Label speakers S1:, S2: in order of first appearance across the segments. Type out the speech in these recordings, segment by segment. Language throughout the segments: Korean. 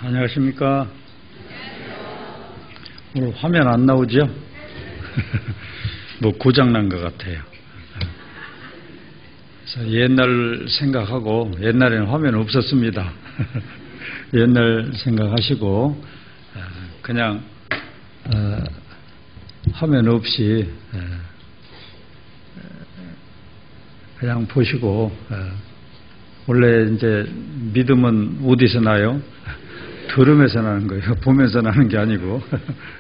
S1: 안녕하십니까. 오늘 화면 안 나오죠? 뭐 고장난 것 같아요. 그래서 옛날 생각하고, 옛날에는 화면 없었습니다. 옛날 생각하시고 그냥 화면 없이 그냥 보시고, 원래 이제 믿음은 어디서 나요? 들으면서 나는 거예요. 보면서 나는 게 아니고.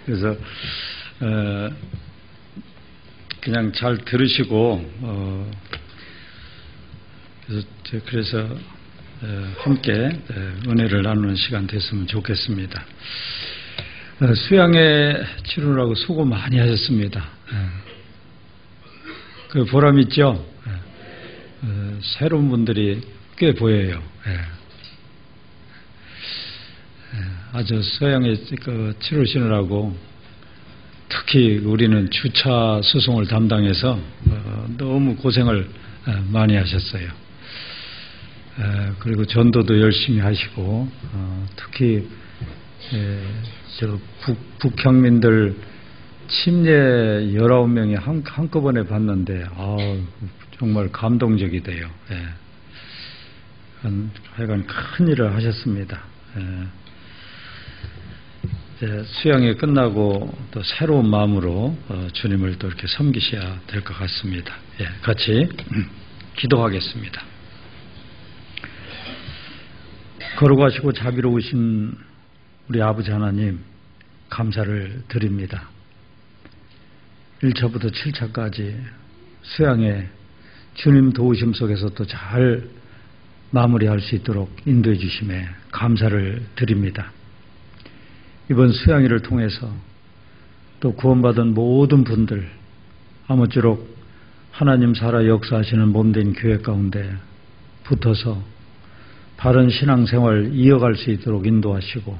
S1: 그래서 그냥 잘 들으시고, 그래서 함께 은혜를 나누는 시간 됐으면 좋겠습니다. 수양회 치르느라고 수고 많이 하셨습니다. 그 보람 있죠? 새로운 분들이 꽤 보여요. 아주 수양회 치르시느라고, 특히 우리는 주차 수송을 담당해서 너무 고생을 많이 하셨어요. 그리고 전도도 열심히 하시고, 특히 저 북형민들 침례 19명이 한꺼번에 봤는데 정말 감동적이 돼요. 하여간 큰 일을 하셨습니다. 수양이 끝나고 또 새로운 마음으로 주님을 또 이렇게 섬기셔야 될 것 같습니다. 같이 기도하겠습니다. 거룩하시고 자비로우신 우리 아버지 하나님, 감사를 드립니다. 1차부터 7차까지 수양회 주님 도우심 속에서 또 잘 마무리할 수 있도록 인도해 주심에 감사를 드립니다. 이번 수양회를 통해서 또 구원받은 모든 분들, 아무쪼록 하나님 살아 역사하시는 몸된 교회 가운데 붙어서 바른 신앙생활 이어갈 수 있도록 인도하시고,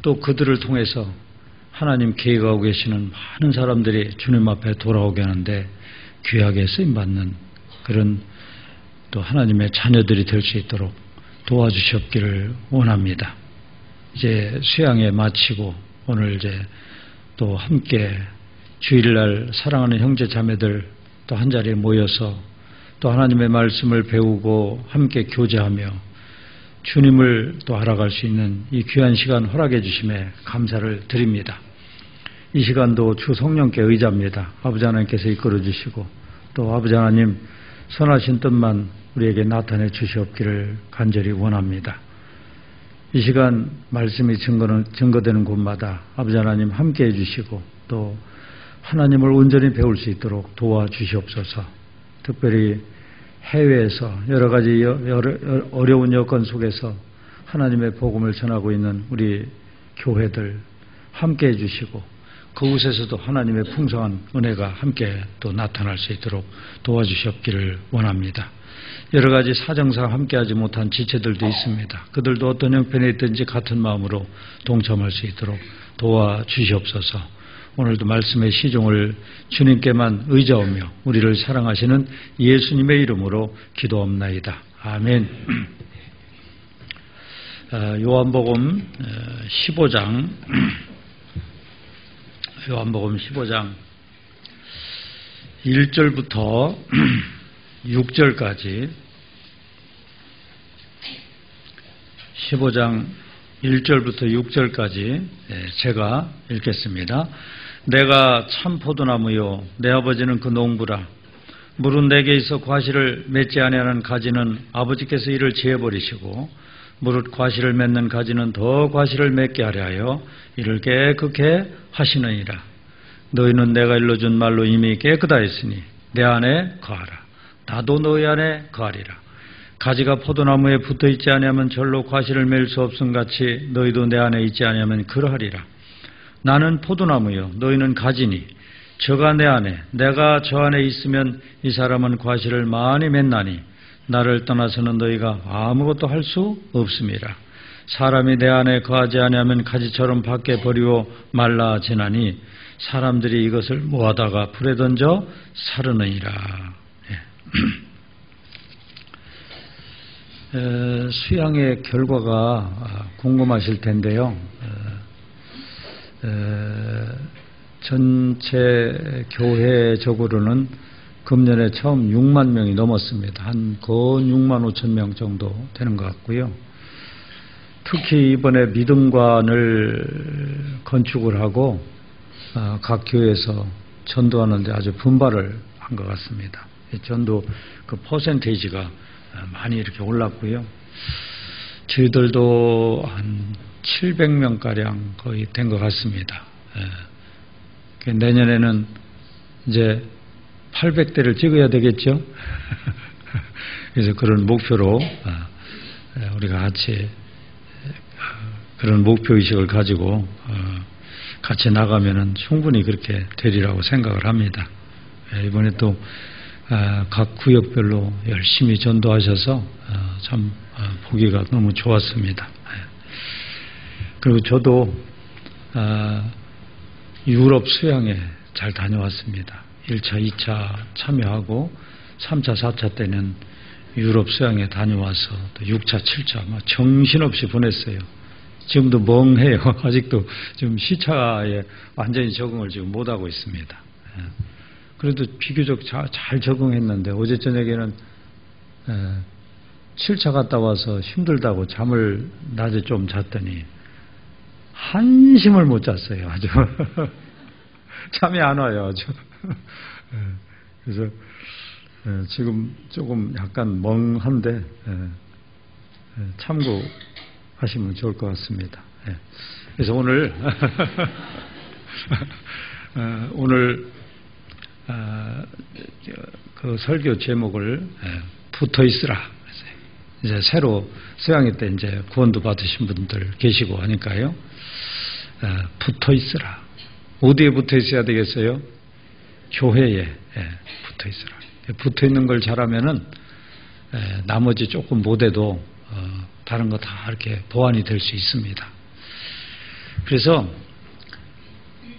S1: 또 그들을 통해서 하나님 계획하고 계시는 많은 사람들이 주님 앞에 돌아오게 하는데 귀하게 쓰임받는 그런 또 하나님의 자녀들이 될 수 있도록 도와주셨기를 원합니다. 이제 수양회 마치고 오늘 이제 또 함께 주일날 사랑하는 형제 자매들 또 한자리에 모여서 또 하나님의 말씀을 배우고 함께 교제하며 주님을 또 알아갈 수 있는 이 귀한 시간 허락해 주심에 감사를 드립니다. 이 시간도 주 성령께 의지합니다. 아버지 하나님께서 이끌어 주시고, 또 아버지 하나님 선하신 뜻만 우리에게 나타내 주시옵기를 간절히 원합니다. 이 시간 말씀이 증거되는 곳마다 아버지 하나님 함께 해주시고, 또 하나님을 온전히 배울 수 있도록 도와주시옵소서. 특별히 해외에서 여러 가지 어려운 여건 속에서 하나님의 복음을 전하고 있는 우리 교회들 함께 해주시고, 그곳에서도 하나님의 풍성한 은혜가 함께 또 나타날 수 있도록 도와주시옵기를 원합니다. 여러 가지 사정상 함께하지 못한 지체들도 있습니다. 그들도 어떤 형편에 있든지 같은 마음으로 동참할 수 있도록 도와주시옵소서. 오늘도 말씀의 시종을 주님께만 의지하며 우리를 사랑하시는 예수님의 이름으로 기도합나이다. 아멘. 요한복음 15장 1절부터 6절까지 15장 1절부터 6절까지 제가 읽겠습니다. 내가 참 포도나무요 내 아버지는 그 농부라. 물은 내게 있어 과실을 맺지 아니하는 가지는 아버지께서 이를 지어버리시고, 무릇 과실을 맺는 가지는 더 과실을 맺게 하려 하여 이를 깨끗게 하시느니라. 너희는 내가 일러준 말로 이미 깨끗하였으니 내 안에 거하라. 나도 너희 안에 거하리라. 가지가 포도나무에 붙어있지 아니하면 절로 과실을 맺을 수 없음 같이 너희도 내 안에 있지 아니하면 그러하리라. 나는 포도나무요 너희는 가지니 저가 내 안에 내가 저 안에 있으면 이 사람은 과실을 많이 맺나니 나를 떠나서는 너희가 아무것도 할 수 없음이라. 사람이 내 안에 거하지 아니하면 가지처럼 밖에 버리고 말라지나니 사람들이 이것을 모아다가 불에 던져 사르느니라. 수양의 결과가 궁금하실 텐데요. 전체 교회적으로는 금년에 처음 6만 명이 넘었습니다. 한 건 6만 5천 명 정도 되는 것 같고요. 특히 이번에 믿음관을 건축을 하고 각 교회에서 전도하는데 아주 분발을 한 것 같습니다. 전도 그 퍼센테이지가 많이 이렇게 올랐고요. 저희들도 한 700명가량 거의 된 것 같습니다. 내년에는 이제 800대를 찍어야 되겠죠. 그래서 그런 목표로 우리가 같이 그런 목표의식을 가지고 같이 나가면은 충분히 그렇게 되리라고 생각을 합니다. 이번에 또 각 구역별로 열심히 전도하셔서 참 보기가 너무 좋았습니다. 그리고 저도 유럽 수양에 잘 다녀왔습니다. 1차, 2차 참여하고 3차, 4차 때는 유럽 수양에 다녀와서 또 6차, 7차 막 정신없이 보냈어요. 지금도 멍해요. 아직도 지금 시차에 완전히 적응을 지금 못하고 있습니다. 그래도 비교적 잘 적응했는데 어제 저녁에는 7차 갔다 와서 힘들다고 잠을 낮에 좀 잤더니 한심을 못 잤어요. 아주 잠이 안 와요. 아주. 그래서 지금 조금 약간 멍한데 참고하시면 좋을 것 같습니다. 그래서 오늘 그 설교 제목을 붙어 있으라. 이제 새로 수양회 때 이제 구원도 받으신 분들 계시고 하니까요. 붙어 있으라. 어디에 붙어 있어야 되겠어요? 교회에 붙어 있으라. 붙어 있는 걸 잘하면은 나머지 조금 못해도 다른 거 다 이렇게 보완이 될 수 있습니다. 그래서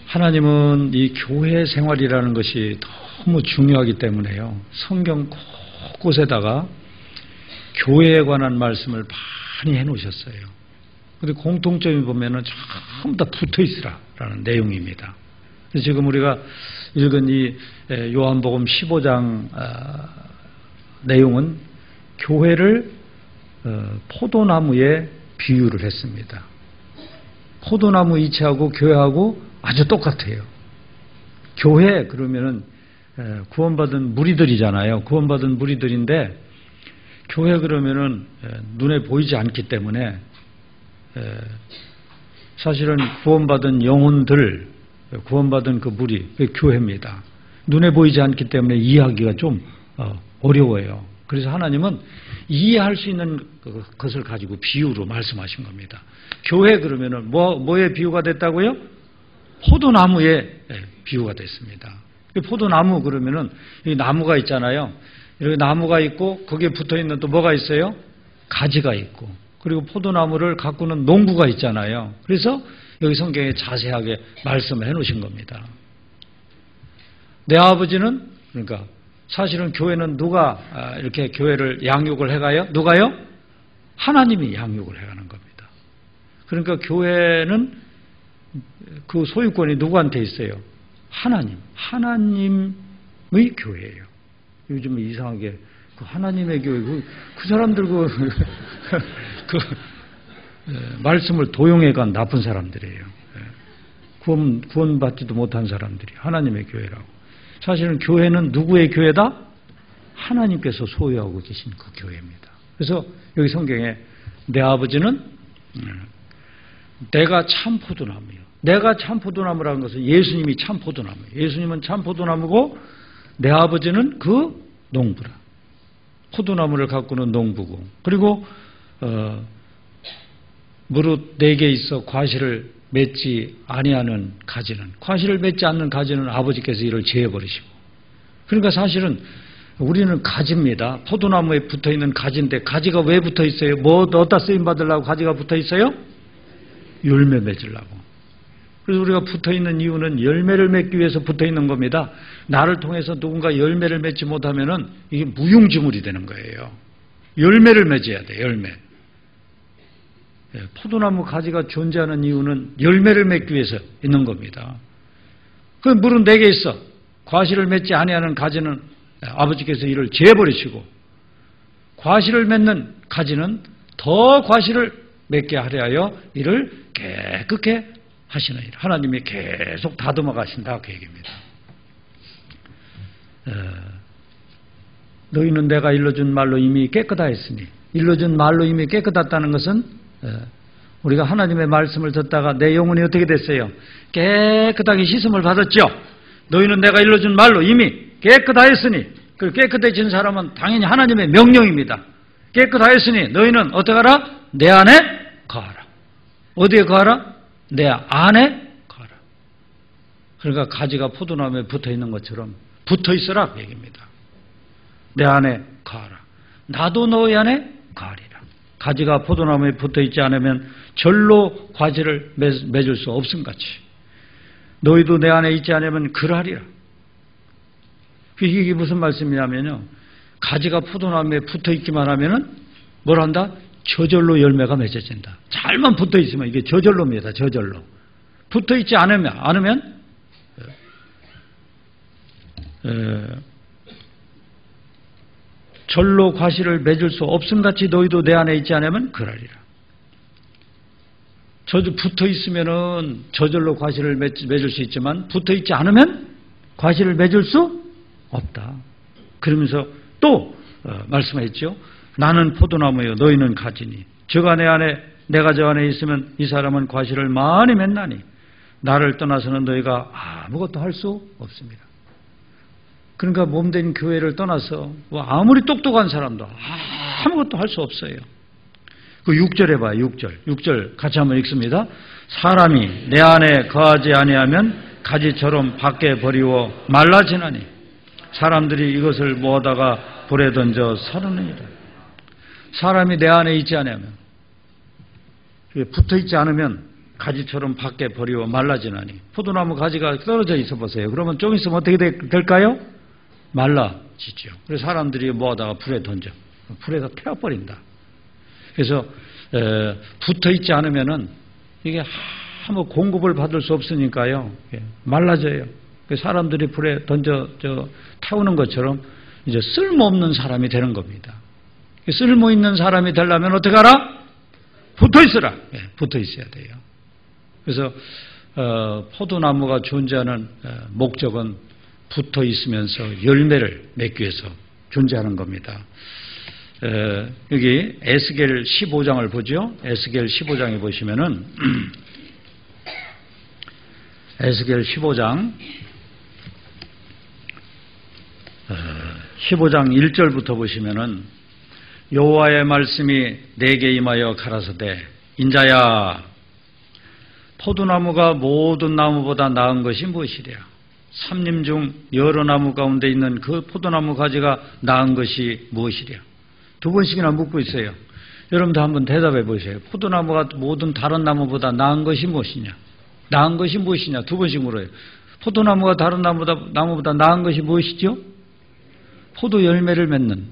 S1: 하나님은 이 교회 생활이라는 것이 너무 중요하기 때문에요. 성경 곳곳에다가 교회에 관한 말씀을 많이 해놓으셨어요. 그런데 공통점이 보면은 전부 다 붙어 있으라라는 내용입니다. 지금 우리가 읽은 이 요한복음 15장 내용은 교회를 포도나무에 비유를 했습니다. 포도나무 이치하고 교회하고 아주 똑같아요. 교회 그러면은 구원받은 무리들이잖아요. 구원받은 무리들인데 교회 그러면은 눈에 보이지 않기 때문에 사실은 구원받은 영혼들, 구원받은 그 무리, 그 교회입니다. 눈에 보이지 않기 때문에 이해하기가 좀 어려워요. 그래서 하나님은 이해할 수 있는 것을 가지고 비유로 말씀하신 겁니다. 교회 그러면은 뭐에 비유가 됐다고요? 포도나무에 비유가 됐습니다. 포도나무 그러면은 이 나무가 있잖아요. 이렇게 나무가 있고 거기에 붙어 있는 또 뭐가 있어요? 가지가 있고 그리고 포도나무를 가꾸는 농부가 있잖아요. 그래서 여기 성경에 자세하게 말씀을 해놓으신 겁니다. 내 아버지는 그러니까 사실은 교회는 누가 이렇게 교회를 양육을 해가요? 누가요? 하나님이 양육을 해가는 겁니다. 그러니까 교회는 그 소유권이 누구한테 있어요? 하나님. 하나님의 교회예요. 요즘 이상하게 그 하나님의 교회 그 사람들 그 말씀을 도용해간 나쁜 사람들이에요. 구원받지도 못한 사람들이 하나님의 교회라고. 사실은 교회는 누구의 교회다? 하나님께서 소유하고 계신 그 교회입니다. 그래서 여기 성경에 내 아버지는 내가 참 포도나무예요. 내가 참 포도나무라는 것은 예수님이 참 포도나무예요. 예수님은 참 포도나무고 내 아버지는 그 농부라. 포도나무를 가꾸는 농부고 그리고 무릇 내게 있어 과실을 맺지 아니하는 가지는 과실을 맺지 않는 가지는 아버지께서 이를 제해버리시고 그러니까 사실은 우리는 가지입니다. 포도나무에 붙어있는 가지인데 가지가 왜 붙어있어요? 뭐 어디다 쓰임받으려고 가지가 붙어있어요? 열매 맺으려고. 그래서 우리가 붙어있는 이유는 열매를 맺기 위해서 붙어있는 겁니다. 나를 통해서 누군가 열매를 맺지 못하면은 이게 무용지물이 되는 거예요. 열매를 맺어야 돼, 열매. 포도나무 가지가 존재하는 이유는 열매를 맺기 위해서 있는 겁니다. 그 물은 내게 있어. 과실을 맺지 아니하는 가지는 아버지께서 이를 제해버리시고 과실을 맺는 가지는 더 과실을 맺게 하려 이를 깨끗게 하시느니라. 하나님이 계속 다듬어 가신다 그 얘기입니다. 너희는 내가 일러준 말로 이미 깨끗하였으니, 일러준 말로 이미 깨끗하다는 것은 우리가 하나님의 말씀을 듣다가 내 영혼이 어떻게 됐어요? 깨끗하게 씻음을 받았죠. 너희는 내가 일러준 말로 이미 깨끗하였으니, 그 깨끗해진 사람은 당연히 하나님의 명령입니다. 깨끗하였으니 너희는 어떻게 하라? 내 안에 거하라. 어디에 거하라? 내 안에 거하라. 그러니까 가지가 포도나무에 붙어있는 것처럼 붙어있어라 그 얘기입니다. 내 안에 거하라. 나도 너희 안에 거하리라. 가지가 포도나무에 붙어있지 않으면 절로 과실을 맺을 수 없음같이 너희도 내 안에 있지 않으면 그러하리라. 이게 무슨 말씀이냐면요, 가지가 포도나무에 붙어있기만 하면은 뭘 한다? 저절로 열매가 맺어진다. 잘만 붙어있으면 이게 저절로입니다. 저절로. 붙어있지 않으면 절로 과실을 맺을 수 없음같이 너희도 내 안에 있지 않으면 그러리라. 붙어있으면은 저절로 과실을 맺을 수 있지만 붙어있지 않으면 과실을 맺을 수 없다. 그러면서 또 말씀했죠. 나는 포도나무요 너희는 가지니 저가 내 안에 내가 저 안에 있으면 이 사람은 과실을 많이 맺나니 나를 떠나서는 너희가 아무것도 할 수 없습니다. 그러니까 몸된 교회를 떠나서 아무리 똑똑한 사람도 아무것도 할 수 없어요. 그 6절 해봐요. 6절 같이 한번 읽습니다. 사람이 내 안에 거하지 아니하면 가지처럼 밖에 버리워 말라지나니 사람들이 이것을 모아다가 불에 던져 사르느니라. 사람이 내 안에 있지 않으면, 붙어있지 않으면 가지처럼 밖에 버리워 말라지나니. 포도나무 가지가 떨어져 있어 보세요. 그러면 좀 있으면 어떻게 될까요? 말라지죠. 그래서 사람들이 모아다가 불에 던져. 불에다 태워버린다. 그래서 붙어있지 않으면은 이게 아무 공급을 받을 수 없으니까요. 말라져요. 사람들이 불에 던져 태우는 것처럼 이제 쓸모없는 사람이 되는 겁니다. 쓸모 있는 사람이 되려면 어떻게 하라? 붙어 있어라. 붙어 있어야 돼요. 그래서 포도나무가 존재하는 목적은 붙어 있으면서 열매를 맺기 위해서 존재하는 겁니다. 여기 에스겔 15장을 보죠. 에스겔 15장에 보시면은 에스겔 15장 1절부터 보시면은 여호와의 말씀이 내게 임하여 가라사대 인자야 포도나무가 모든 나무보다 나은 것이 무엇이랴. 삼림 중 여러 나무 가운데 있는 그 포도나무 가지가 나은 것이 무엇이랴. 두 번씩이나 묻고 있어요. 여러분도 한번 대답해 보세요. 포도나무가 모든 다른 나무보다 나은 것이 무엇이냐. 나은 것이 무엇이냐. 두 번씩 물어요. 포도나무가 다른 나무보다 나은 것이 무엇이죠? 포도 열매를 맺는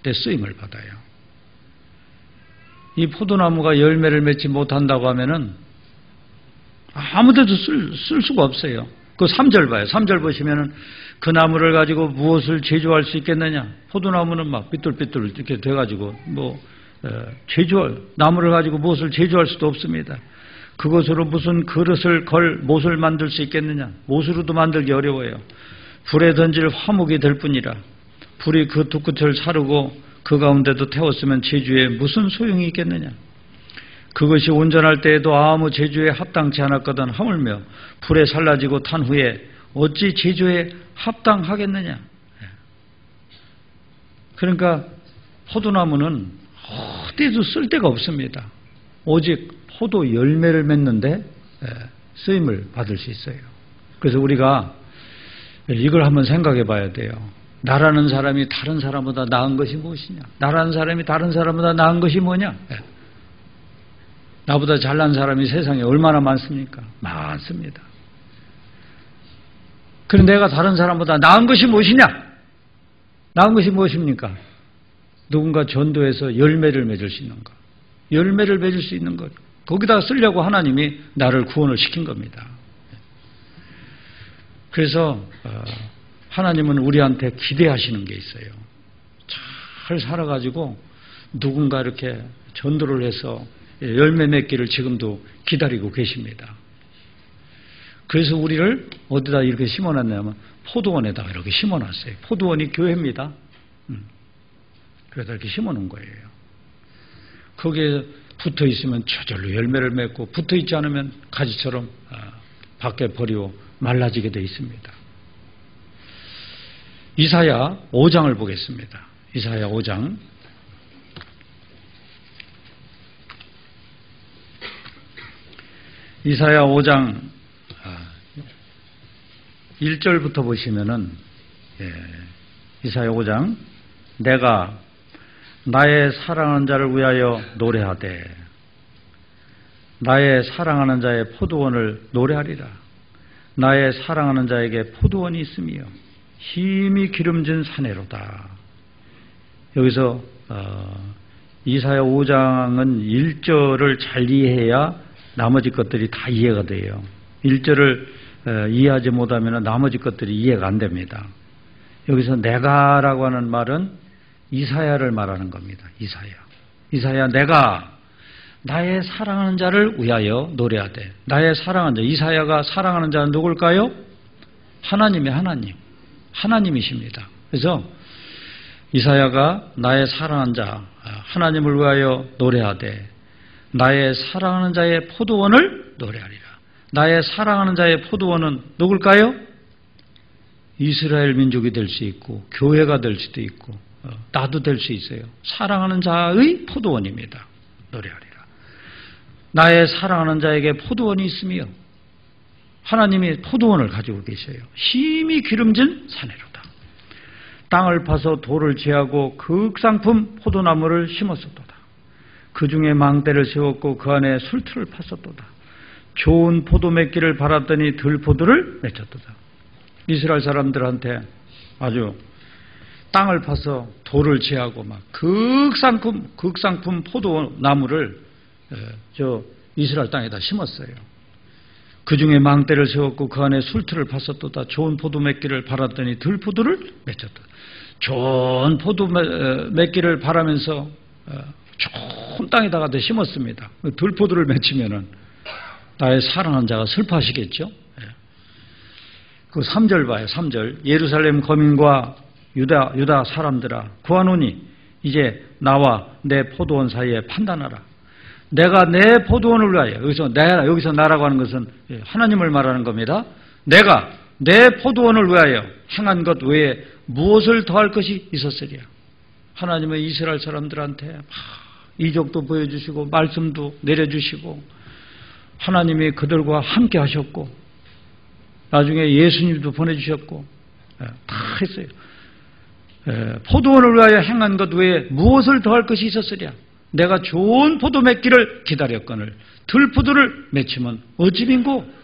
S1: 데 쓰임을 받아요. 이 포도나무가 열매를 맺지 못한다고 하면은 아무 데도 쓸 수가 없어요. 그 3절 봐요. 3절 보시면은 그 나무를 가지고 무엇을 제조할 수 있겠느냐. 포도나무는 막 삐뚤삐뚤 이렇게 돼가지고 나무를 가지고 무엇을 제조할 수도 없습니다. 그것으로 무슨 그릇을 걸 못을 만들 수 있겠느냐. 못으로도 만들기 어려워요. 불에 던질 화목이 될 뿐이라. 불이 그 두 끝을 사르고 그 가운데도 태웠으면 제주에 무슨 소용이 있겠느냐. 그것이 온전할 때에도 아무 제주에 합당치 않았거든 하물며 불에 살라지고 탄 후에 어찌 제주에 합당하겠느냐. 그러니까 포도나무는 어디에도 쓸 데가 없습니다. 오직 포도 열매를 맺는데 쓰임을 받을 수 있어요. 그래서 우리가 이걸 한번 생각해 봐야 돼요. 나라는 사람이 다른 사람보다 나은 것이 무엇이냐. 나라는 사람이 다른 사람보다 나은 것이 뭐냐. 나보다 잘난 사람이 세상에 얼마나 많습니까? 많습니다. 그런데 내가 다른 사람보다 나은 것이 무엇이냐? 나은 것이 무엇입니까? 누군가 전도해서 열매를 맺을 수 있는 것. 열매를 맺을 수 있는 것. 거기다 쓰려고 하나님이 나를 구원을 시킨 겁니다. 그래서 하나님은 우리한테 기대하시는 게 있어요. 잘 살아가지고 누군가 이렇게 전도를 해서 열매 맺기를 지금도 기다리고 계십니다. 그래서 우리를 어디다 이렇게 심어놨냐면 포도원에다가 이렇게 심어놨어요. 포도원이 교회입니다. 그래서 이렇게 심어놓은 거예요. 거기에 붙어 있으면 저절로 열매를 맺고 붙어 있지 않으면 가지처럼 밖에 버리고 말라지게 되어 있습니다. 이사야 5장을 보겠습니다. 이사야 5장. 이사야 5장 1절부터 보시면은, 이사야 5장, 내가 나의 사랑하는 자를 위하여 노래하되 나의 사랑하는 자의 포도원을 노래하리라. 나의 사랑하는 자에게 포도원이 있으며 힘이 기름진 사내로다. 여기서 이사야 5장은 1절을 잘 이해해야 나머지 것들이 다 이해가 돼요. 1절을 이해하지 못하면 나머지 것들이 이해가 안 됩니다. 여기서 내가라고 하는 말은 이사야를 말하는 겁니다. 이사야 내가 나의 사랑하는 자를 위하여 노래하되. 나의 사랑하는 자, 이사야가 사랑하는 자는 누굴까요? 하나님이십니다. 그래서 이사야가 나의 사랑하는 자 하나님을 위하여 노래하되 나의 사랑하는 자의 포도원을 노래하리라. 나의 사랑하는 자의 포도원은 누굴까요? 이스라엘 민족이 될 수 있고 교회가 될 수도 있고 나도 될 수 있어요. 사랑하는 자의 포도원입니다. 노래하리라. 나의 사랑하는 자에게 포도원이 있으며 하나님이 포도원을 가지고 계셔요. 힘이 기름진 사내로다. 땅을 파서 돌을 제하고 극상품 포도나무를 심었었도다. 그 중에 망대를 세웠고 그 안에 술틀을 팠었도다. 좋은 포도 맺기를 바랐더니 들포도를 맺혔도다. 이스라엘 사람들한테 아주 땅을 파서 돌을 제하고 막 극상품 포도나무를 저 이스라엘 땅에다 심었어요. 그 중에 망대를 세웠고 그 안에 술틀을 팠었도다. 좋은 포도 맺기를 바랐더니 들포도를 맺혔다. 좋은 포도 맺기를 바라면서 좋은 땅에다가 심었습니다. 들포도를 맺히면은 나의 사랑하는 자가 슬퍼하시겠죠. 그 3절 봐요. 3절. 예루살렘 거민과 유다 사람들아 구하노니 이제 나와 내 포도원 사이에 판단하라. 내가 내 포도원을 위하여, 여기서 나라고 하는 것은 하나님을 말하는 겁니다. 내가 내 포도원을 위하여 행한 것 외에 무엇을 더할 것이 있었으랴. 하나님은 이스라엘 사람들한테 이적도 보여주시고 말씀도 내려주시고 하나님이 그들과 함께 하셨고 나중에 예수님도 보내주셨고 다 했어요. 포도원을 위하여 행한 것 외에 무엇을 더할 것이 있었으랴. 내가 좋은 포도 맺기를 기다렸거늘 들포도를 맺히면 어찌민고.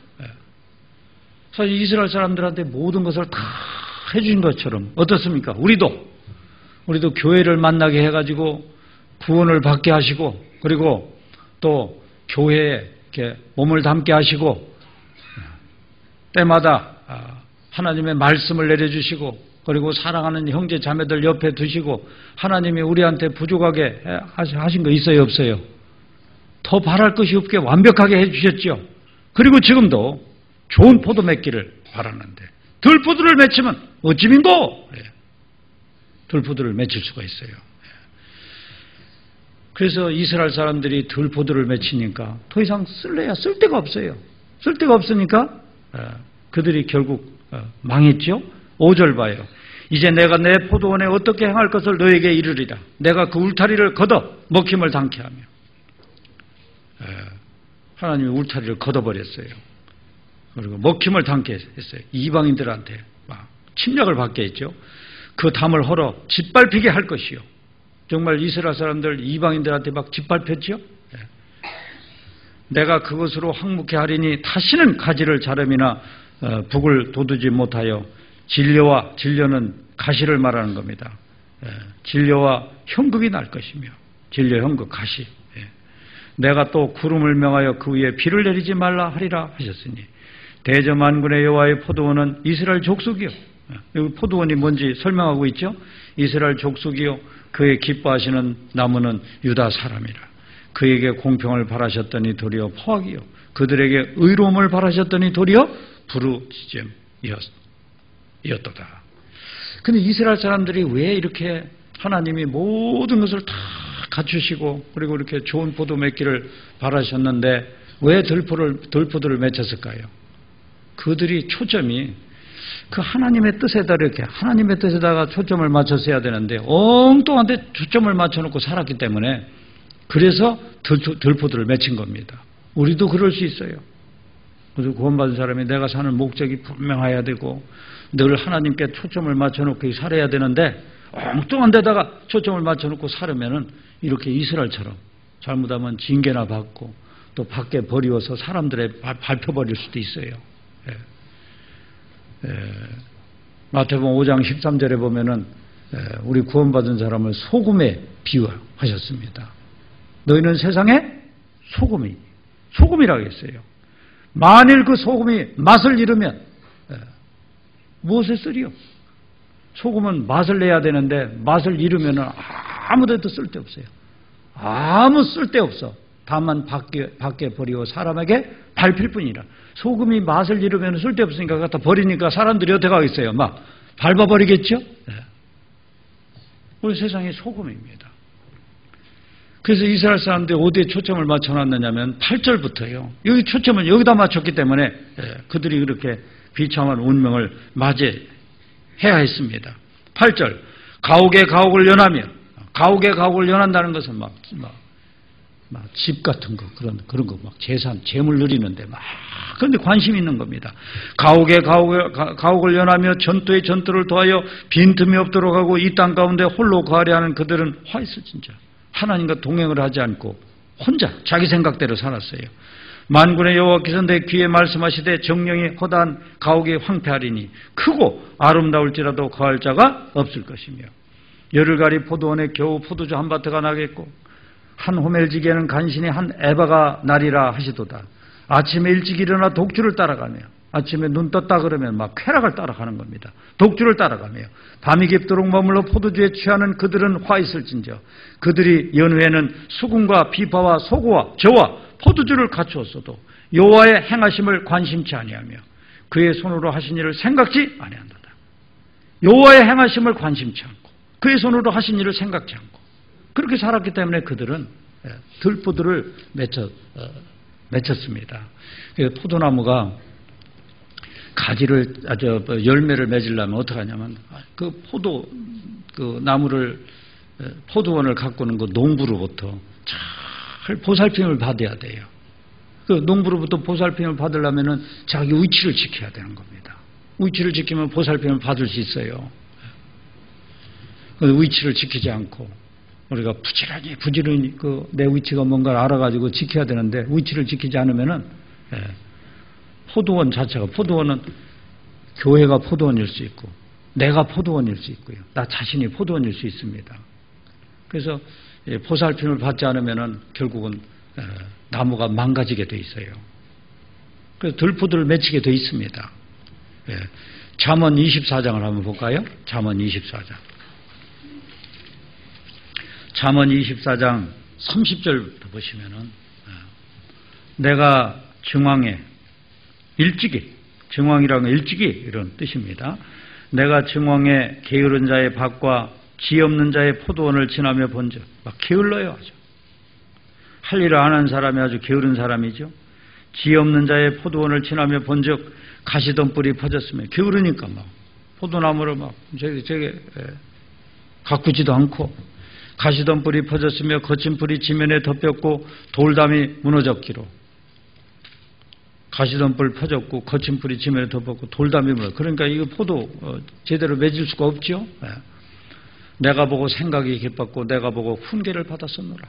S1: 사실 이스라엘 사람들한테 모든 것을 다 해주신 것처럼 어떻습니까? 우리도 교회를 만나게 해가지고 구원을 받게 하시고 그리고 또 교회에 이렇게 몸을 담게 하시고 때마다 하나님의 말씀을 내려주시고 그리고 사랑하는 형제 자매들 옆에 두시고 하나님이 우리한테 부족하게 하신 거 있어요 없어요? 더 바랄 것이 없게 완벽하게 해주셨죠. 그리고 지금도 좋은 포도 맺기를 바라는데 들포도를 맺히면 어찌민고. 들포도를 맺힐 수가 있어요. 그래서 이스라엘 사람들이 들포도를 맺히니까 더 이상 쓸 데가 없어요. 쓸 데가 없으니까 그들이 결국 망했죠. 5절 봐요. 이제 내가 내 포도원에 어떻게 행할 것을 너에게 이르리라. 내가 그 울타리를 걷어 먹힘을 당케 하며. 하나님이 울타리를 걷어버렸어요. 그리고 먹힘을 당케 했어요. 이방인들한테 막 침략을 받게 했죠. 그 담을 헐어 짓밟히게 할 것이요. 정말 이스라엘 사람들 이방인들한테 막 짓밟혔죠. 내가 그것으로 항목해 하리니 다시는 가지를 자름이나 북을 돋우지 못하여 진료는 가시를 말하는 겁니다. 진료와 형극이 날 것이며 진리의 형극 가시. 내가 또 구름을 명하여 그 위에 비를 내리지 말라 하리라 하셨으니 대저만군의 여호와의 포도원은 이스라엘 족속이요. 여기 포도원이 뭔지 설명하고 있죠. 이스라엘 족속이요 그의 기뻐하시는 나무는 유다 사람이라. 그에게 공평을 바라셨더니 도리어 포악이요 그들에게 의로움을 바라셨더니 도리어 부르짖음이었도다. 근데 이스라엘 사람들이 왜 이렇게 하나님이 모든 것을 다 갖추시고 그리고 이렇게 좋은 포도 맺기를 바라셨는데 왜 들포들을 맺혔을까요? 그들이 초점이 그 하나님의 뜻에다 이렇게 하나님의 뜻에다가 초점을 맞췄어야 되는데 엉뚱한 데 초점을 맞춰놓고 살았기 때문에 그래서 들포들을 맺힌 겁니다. 우리도 그럴 수 있어요. 그래서 구원받은 사람이 내가 사는 목적이 분명해야 되고 늘 하나님께 초점을 맞춰놓고 살아야 되는데 엉뚱한 데다가 초점을 맞춰놓고 살으면은 이렇게 이스라엘처럼 잘못하면 징계나 받고 또 밖에 버리워서 사람들의 밟혀버릴 수도 있어요. 마태복음 5장 13절에 보면은 우리 구원받은 사람을 소금에 비유하셨습니다. 너희는 세상의 소금이라고 했어요. 만일 그 소금이 맛을 잃으면 무엇에 쓰리요? 소금은 맛을 내야 되는데 맛을 잃으면 아무데도 쓸데없어요. 아무 쓸데없어. 다만 밖에 버리고 사람에게 밟힐 뿐이라. 소금이 맛을 잃으면 쓸데없으니까 갖다 버리니까 사람들이 어떻게 하겠어요? 막 밟아버리겠죠? 우리 세상의 소금입니다. 그래서 이스라엘 사람들이 어디에 초점을 맞춰놨느냐면 8절부터요. 여기 초점을 여기다 맞췄기 때문에 그들이 그렇게 비참한 운명을 맞이해야 했습니다. 8절 가옥에 가옥을 연하며 가옥에 가옥을 연한다는 것은 막 집 같은 거 그런 거 막 재물 누리는데 막 그런데 관심 있는 겁니다. 가옥에 가옥을 연하며 전투에 전투를 더하여 빈틈이 없도록 하고 이 땅 가운데 홀로 거하려 하는 그들은 화 있을 진짜 하나님과 동행을 하지 않고 혼자 자기 생각대로 살았어요. 만군의 여호와께서 내 귀에 말씀하시되 정령이 허다한 가옥이 황폐하리니 크고 아름다울지라도 거할 자가 없을 것이며 열흘가리 포도원에 겨우 포도주 한 바트가 나겠고 한 호멜지기에는 간신히 한 에바가 나리라 하시도다. 아침에 일찍 일어나 독주를 따라가며 아침에 눈 떴다 그러면 막 쾌락을 따라가는 겁니다. 독주를 따라가며 밤이 깊도록 머물러 포도주에 취하는 그들은 화 있을진저 그들이 연후에는 수군과 비파와 소고와 저와 포도주를 갖추었어도 여호와의 행하심을 관심치 아니하며 그의 손으로 하신 일을 생각지 아니한도다. 여호와의 행하심을 관심치 않고 그의 손으로 하신 일을 생각지 않고 그렇게 살았기 때문에 그들은 들포들을 맺혔습니다. 포도나무가 가지를 열매를 맺으려면 어떻게 하냐면 그 나무를 포도원을 가꾸는 그 농부로부터 잘 보살핌을 받아야 돼요. 그 농부로부터 보살핌을 받으려면은 자기 위치를 지켜야 되는 겁니다. 위치를 지키면 보살핌을 받을 수 있어요. 위치를 지키지 않고 우리가 부지런히 내 위치가 뭔가를 알아가지고 지켜야 되는데 위치를 지키지 않으면은 포도원 자체가 포도원은 교회가 포도원일 수 있고 내가 포도원일 수 있고요. 나 자신이 포도원일 수 있습니다. 그래서 보살핌을 받지 않으면은 결국은 나무가 망가지게 돼 있어요. 그래서 들포들을 맺히게 돼 있습니다. 잠언 24장을 한번 볼까요? 잠언 24장. 잠언 24장 30절부터 보시면은 내가 정왕에 일찍이 정왕이라는 건 일찍이 이런 뜻입니다. 내가 정왕에 게으른 자의 밭과 지 없는 자의 포도원을 지나며 본즉 막 게을러요 아주. 할 일을 안 하는 사람이 아주 게으른 사람이죠. 지 없는 자의 포도원을 지나며 본즉 가시던 뿔이 퍼졌으며 게으르니까 막 포도나무를 막 저게 가꾸지도 않고 가시던 뿔이 퍼졌으며 거친 뿔이 지면에 덮였고 돌담이 무너졌기로 가시던 뿔 퍼졌고 거친 뿔이 지면에 덮였고 돌담이 무너졌고 그러니까 이거 포도 제대로 맺을 수가 없죠. 내가 보고 생각이 깊었고 내가 보고 훈계를 받았었노라.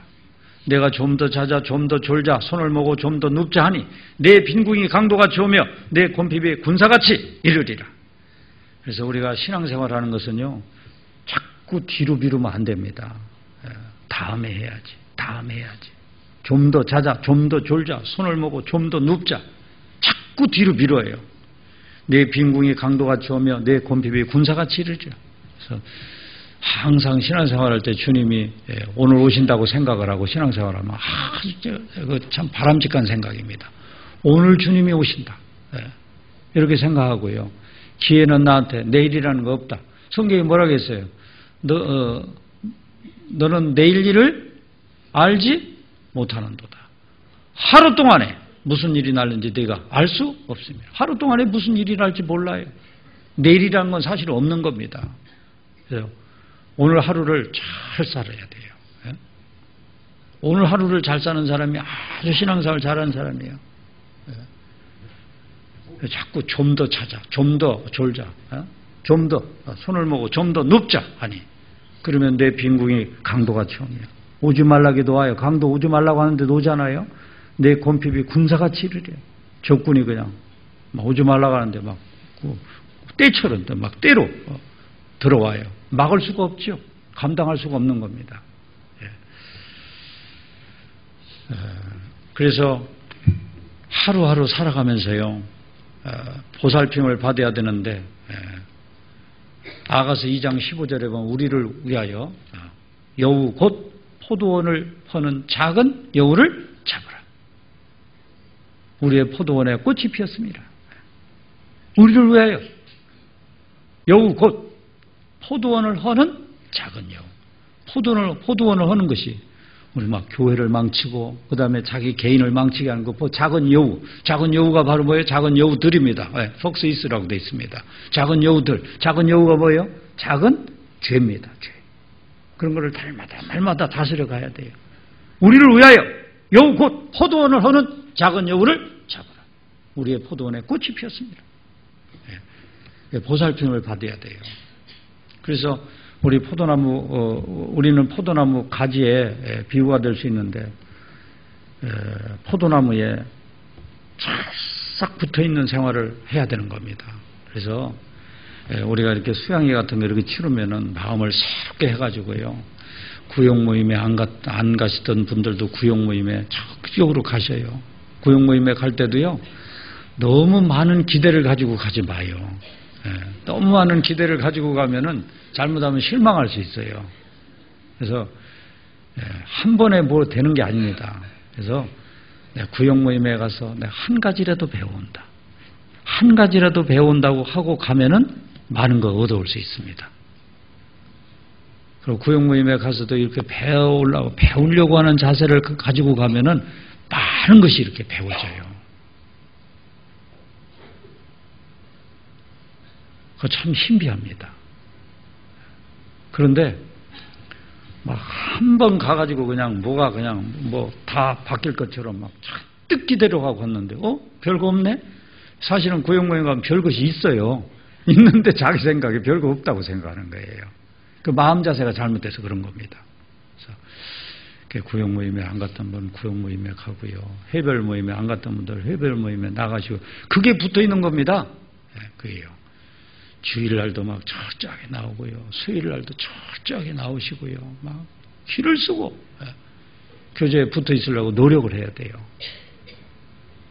S1: 내가 좀 더 자자 좀 더 졸자 손을 모고 좀 더 눕자 하니 내 빈궁이 강도가 좋으며 내 곰핍이 군사같이 이르리라. 그래서 우리가 신앙생활하는 것은요 자꾸 뒤로 미루면 안 됩니다. 다음에 해야지. 다음에 해야지. 좀 더 자자. 좀 더 졸자. 손을 모고 좀 더 눕자. 자꾸 뒤로 미뤄요. 내 빈궁이 강도같이 오며 내 곰핍이 군사같이 이르죠. 그래서 항상 신앙생활할 때 주님이 오늘 오신다고 생각을 하고 신앙생활하면 참 바람직한 생각입니다. 오늘 주님이 오신다. 이렇게 생각하고요. 기회는 나한테 내일이라는 거 없다. 성경이 뭐라고 했어요? 너는 내일 일을 알지 못하는도다. 하루 동안에 무슨 일이 날는지 네가 알 수 없습니다. 하루 동안에 무슨 일이 날지 몰라요. 내일이라는 건 사실 없는 겁니다. 그래서 오늘 하루를 잘 살아야 돼요. 오늘 하루를 잘 사는 사람이 아주 신앙생활 잘하는 사람이에요. 자꾸 좀 더 찾아, 좀 더 졸자, 좀 더 손을 모고 좀 더 눕자. 아니, 그러면 내 빈궁이 강도같이 오며 오지 말라기도 와요. 강도 오지 말라고 하는데 오잖아요. 내 곰핍이 군사같이 이르래요. 적군이 그냥 막 오지 말라고 하는데 막 때처럼 막 때로 들어와요. 막을 수가 없죠. 감당할 수가 없는 겁니다. 그래서 하루하루 살아가면서요, 보살핌을 받아야 되는데, 아가서 2장 15절에 보면 우리를 위하여 여우 곧 포도원을 퍼는 작은 여우를 잡으라. 우리의 포도원에 꽃이 피었습니다. 우리를 위하여 여우 곧 포도원을 허는 작은 여우. 포도원을 허는 것이 우리 막 교회를 망치고 그 다음에 자기 개인을 망치게 하는 거 작은 여우. 작은 여우가 바로 뭐예요? 작은 여우들입니다. 폭스이스라고 되어 있습니다. 작은 여우들. 작은 여우가 뭐예요? 작은 죄입니다. 죄. 그런 거를 날마다 다스려 가야 돼요. 우리를 위하여 여우 곧 포도원을 허는 작은 여우를 잡아라. 우리의 포도원에 꽃이 피었습니다. 보살핌을 받아야 돼요. 그래서 우리는 포도나무 가지에 비유가 될 수 있는데, 포도나무에 싹 붙어 있는 생활을 해야 되는 겁니다. 그래서 우리가 이렇게 수양회 같은 거 이렇게 치르면은 마음을 새롭게 해가지고요. 구역 모임에 안 가시던 분들도 구역 모임에 적극적으로 가셔요. 구역 모임에 갈 때도요, 너무 많은 기대를 가지고 가지 마요. 너무 많은 기대를 가지고 가면은 잘못하면 실망할 수 있어요. 그래서 한 번에 뭐 되는 게 아닙니다. 그래서 구역 모임에 가서 한 가지라도 배워온다. 한 가지라도 배운다고 하고 가면은 많은 거 얻어올 수 있습니다. 그리고 구역 모임에 가서도 이렇게 배우려고 하는 자세를 가지고 가면은 많은 것이 이렇게 배워져요. 그거 참 신비합니다. 그런데 막 한 번 가가지고 그냥 뭐가 그냥 뭐 다 바뀔 것처럼 막 잔뜩 기대려고 갔는데 별거 없네? 사실은 구역 모임 가면 별것이 있어요. 있는데 자기 생각에 별거 없다고 생각하는 거예요. 그 마음 자세가 잘못돼서 그런 겁니다. 그래서 구역 모임에 안 갔던 분 구역 모임에 가고요. 해별 모임에 안 갔던 분들 해별 모임에 나가시고, 그게 붙어 있는 겁니다. 그게요. 주일날도 막 철저하게 나오고요. 수요일날도 철저하게 나오시고요. 막 귀를 쓰고 교제에 붙어 있으려고 노력을 해야 돼요.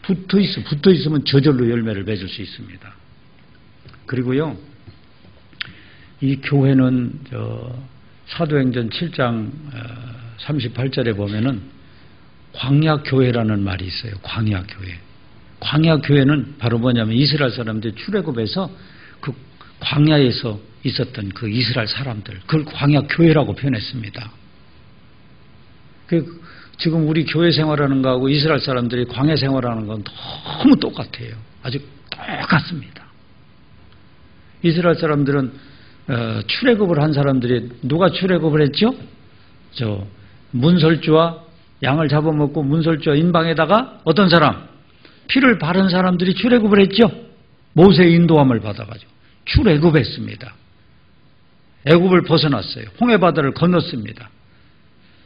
S1: 붙어 있으면 저절로 열매를 맺을 수 있습니다. 그리고요, 이 교회는 사도행전 7장 38절에 보면은 광야교회라는 말이 있어요. 광야교회. 광야교회는 바로 뭐냐면 이스라엘 사람들이 출애굽에서 그 광야에서 있었던 그 이스라엘 사람들, 그걸 광야교회라고 표현했습니다. 지금 우리 교회 생활하는 거하고 이스라엘 사람들이 광야 생활하는 건 너무 똑같아요. 아주 똑같습니다. 이스라엘 사람들은 출애굽을 한 사람들이, 누가 출애굽을 했죠? 문설주와 양을 잡아먹고 문설주와 인방에다가 어떤 사람? 피를 바른 사람들이 출애굽을 했죠? 모세의 인도함을 받아가지고 출애굽했습니다. 애굽을 벗어났어요. 홍해바다를 건넜습니다.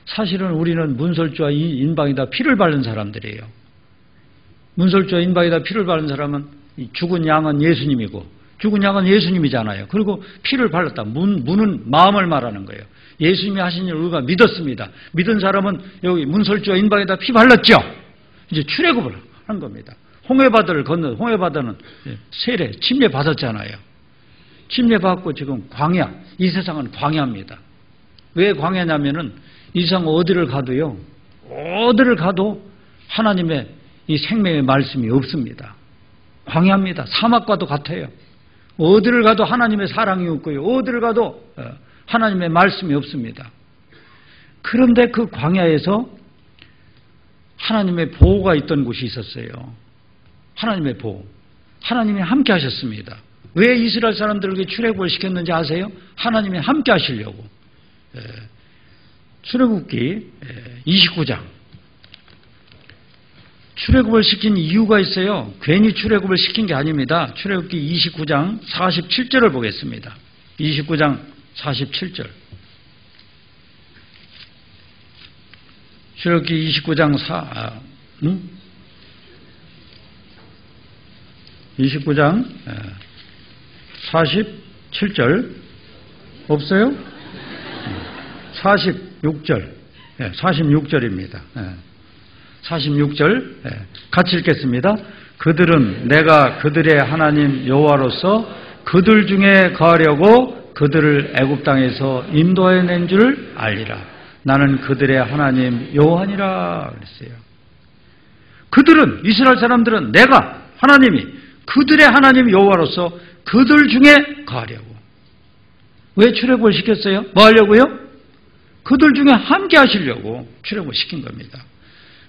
S1: 사실은 우리는 문설주와 인방에다 피를 바른 사람들이에요. 문설주와 인방에다 피를 바른 사람은 죽은 양은 예수님이고 죽은 양은 예수님이잖아요. 그리고 피를 발랐다. 문은 마음을 말하는 거예요. 예수님이 하신 일을 우리가 믿었습니다. 믿은 사람은 여기 문설주와 인방에다 피 발랐죠. 이제 출애굽을 한 겁니다. 홍해바다를 건너, 홍해바다는 세례, 침례 받았잖아요. 침례 받고 지금 광야, 이 세상은 광야입니다. 왜 광야냐면은 이 세상 어디를 가도요, 어디를 가도 하나님의 이 생명의 말씀이 없습니다. 광야입니다. 사막과도 같아요. 어디를 가도 하나님의 사랑이 없고요. 어디를 가도 하나님의 말씀이 없습니다. 그런데 그 광야에서 하나님의 보호가 있던 곳이 있었어요. 하나님의 보호. 하나님이 함께 하셨습니다. 왜 이스라엘 사람들에게 출애굽을 시켰는지 아세요? 하나님이 함께 하시려고. 출애굽기 29장. 출애굽을 시킨 이유가 있어요. 괜히 출애굽을 시킨 게 아닙니다. 출애굽기 29장 47절을 보겠습니다. 29장 47절. 출애굽기 29장 29장 47절 없어요? 46절. 46절입니다. 46절 같이 읽겠습니다. 그들은 내가 그들의 하나님 여호와로서 그들 중에 거하려고 그들을 애굽 땅에서 인도해낸 줄 알리라. 나는 그들의 하나님 여호와니라 그랬어요. 그들은, 이스라엘 사람들은 내가 하나님이 그들의 하나님 여호와로서 그들 중에 거하려고. 왜 출애굽을 시켰어요? 뭐 하려고요? 그들 중에 함께 하시려고 출애굽을 시킨 겁니다.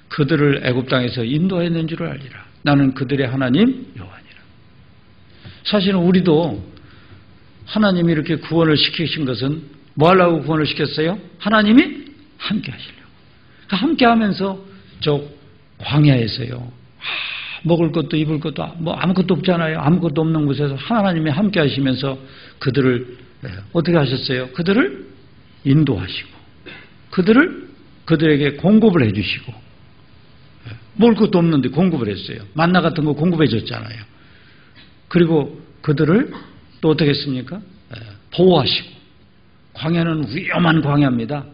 S1: 그들을 애굽 땅에서 인도해낸 줄 알리라. 나는 그들의 하나님 여호와니라. 사실은 우리도 하나님이 이렇게 구원을 시키신 것은 뭐 하려고 구원을 시켰어요? 하나님이 함께 하시려고. 함께 하면서 저 광야에서요, 먹을 것도 입을 것도 뭐 아무것도 없잖아요. 아무것도 없는 곳에서 하나님이 함께 하시면서 그들을 어떻게 하셨어요? 그들을 인도하시고 그들에게 공급을 해주시고, 먹을 것도 없는데 공급을 했어요. 만나 같은 거 공급해 줬잖아요. 그리고 그들을 또 어떻게 했습니까? 보호하시고. 광야는 위험한 광야입니다.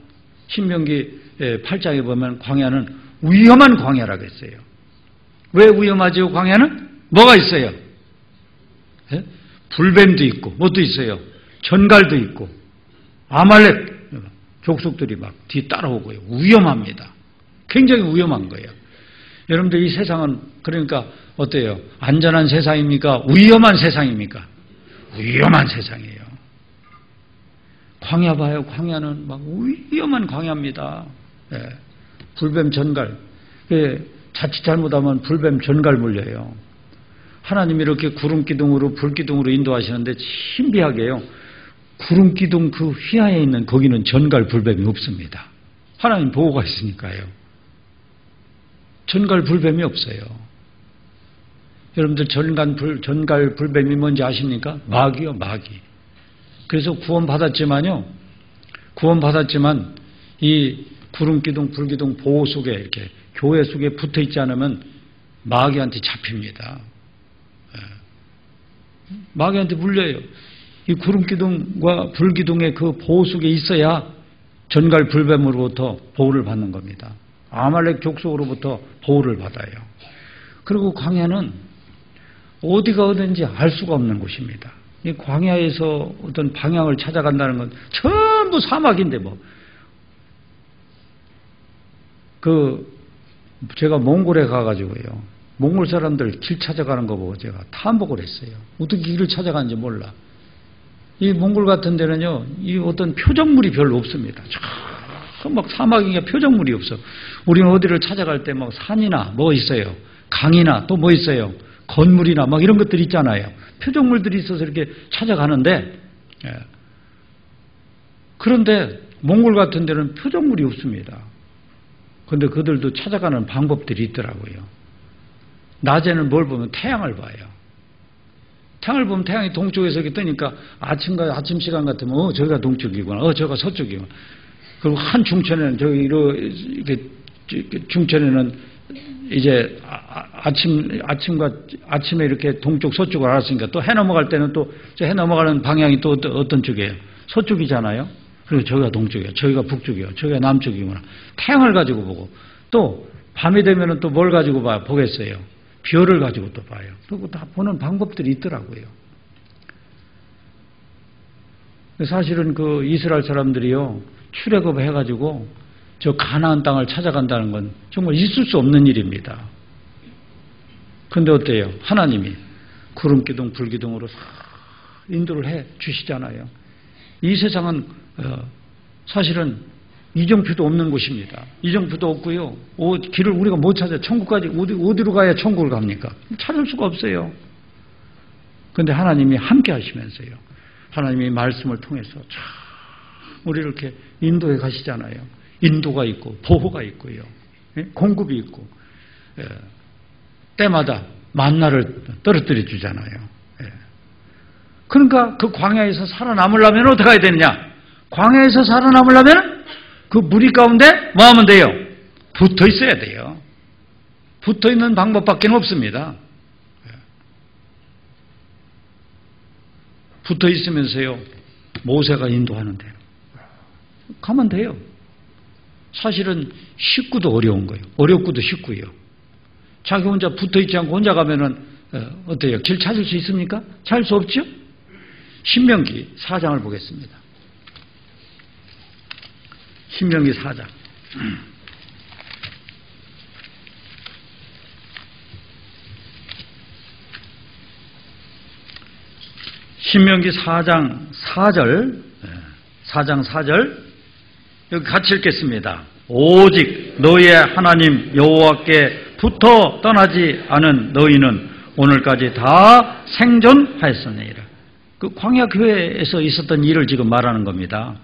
S1: 신명기 8장에 보면 광야는 위험한 광야라고 했어요. 왜 위험하죠? 광야는 뭐가 있어요? 불뱀도 있고 뭣도 있어요? 전갈도 있고 아말렉 족속들이 막 뒤 따라오고요. 위험합니다. 굉장히 위험한 거예요. 여러분들 이 세상은 그러니까 어때요? 안전한 세상입니까? 위험한 세상입니까? 위험한 세상이에요. 광야 봐요. 광야는 막 위험한 광야입니다. 불뱀 전갈. 자칫 잘못하면 불뱀 전갈 물려요. 하나님이 이렇게 구름기둥으로 불기둥으로 인도하시는데 신비하게요. 구름기둥 그 휘하에 있는 거기는 전갈 불뱀이 없습니다. 하나님 보호가 있으니까요. 전갈 불뱀이 없어요. 여러분들 전갈 불뱀이 뭔지 아십니까? 마귀요, 마귀. 그래서 구원받았지만 이 구름기둥, 불기둥 보호 속에 이렇게 교회 속에 붙어 있지 않으면 마귀한테 잡힙니다. 마귀한테 물려요. 이 구름기둥과 불기둥의 그 보호 속에 있어야 전갈 불뱀으로부터 보호를 받는 겁니다. 아말렉 족속으로부터 보호를 받아요. 그리고 광야는 어디가 어딘지 알 수가 없는 곳입니다. 이 광야에서 어떤 방향을 찾아간다는 건 전부 사막인데 제가 몽골에 가가지고요. 몽골 사람들 길 찾아가는 거 보고 제가 탐복을 했어요. 어떻게 길을 찾아가는지 몰라. 이 몽골 같은 데는요, 이 어떤 표적물이 별로 없습니다. 막 사막이니까 표적물이 없어. 우리는 어디를 찾아갈 때 막 산이나 뭐 있어요. 강이나 또 뭐 있어요. 건물이나 막 이런 것들이 있잖아요. 표적물들이 있어서 이렇게 찾아가는데, 그런데 몽골 같은 데는 표적물이 없습니다. 그런데 그들도 찾아가는 방법들이 있더라고요. 낮에는 뭘 보면 태양을 봐요. 태양을 보면 태양이 동쪽에서 이렇게 뜨니까 아침 시간 같으면 저기가 동쪽이구나, 저기가 서쪽이구나. 그리고 한 중천에는 이렇게 중천에는 이제 아침에 이렇게 동쪽, 서쪽을 알았으니까 또 해 넘어갈 때는 또 해 넘어가는 방향이 또 어떤 쪽이에요? 서쪽이잖아요? 그리고 저기가 동쪽이에요. 저기가 북쪽이에요. 저기가 남쪽이구나. 태양을 가지고 보고 또 밤이 되면은 또 뭘 가지고 보겠어요? 별을 가지고 또 봐요. 그리고 다 보는 방법들이 있더라고요. 사실은 그 이스라엘 사람들이요, 출애굽 해가지고 저 가나안 땅을 찾아간다는 건 정말 있을 수 없는 일입니다. 근데 어때요? 하나님이 구름기둥, 불기둥으로 인도를 해 주시잖아요. 이 세상은 사실은 이정표도 없는 곳입니다. 이정표도 없고요. 길을 우리가 못 찾아요. 천국까지 어디로 가야 천국을 갑니까? 찾을 수가 없어요. 그런데 하나님이 함께 하시면서요. 하나님이 말씀을 통해서 참 우리를 이렇게 인도해 가시잖아요. 인도가 있고 보호가 있고요. 공급이 있고 때마다 만나를 떨어뜨려 주잖아요. 그러니까 그 광야에서 살아남으려면 어떻게 해야 되느냐? 광야에서 살아남으려면 그 무리 가운데 뭐 하면 돼요? 붙어 있어야 돼요. 붙어 있는 방법밖에 없습니다. 붙어 있으면서요, 모세가 인도하는데요. 가면 돼요. 사실은 쉽고도 어려운 거예요. 어렵고도 쉽고요. 자기 혼자 붙어 있지 않고 혼자 가면은 어때요? 길 찾을 수 있습니까? 찾을 수 없죠? 신명기 4장을 보겠습니다. 신명기 4장. 신명기 4장 4절, 4장 4절, 여기 같이 읽겠습니다. 오직 너희의 하나님 여호와께 붙어 떠나지 않은 너희는 오늘까지 다 생존하였으니라. 그 광야 교회에서 있었던 일을 지금 말하는 겁니다.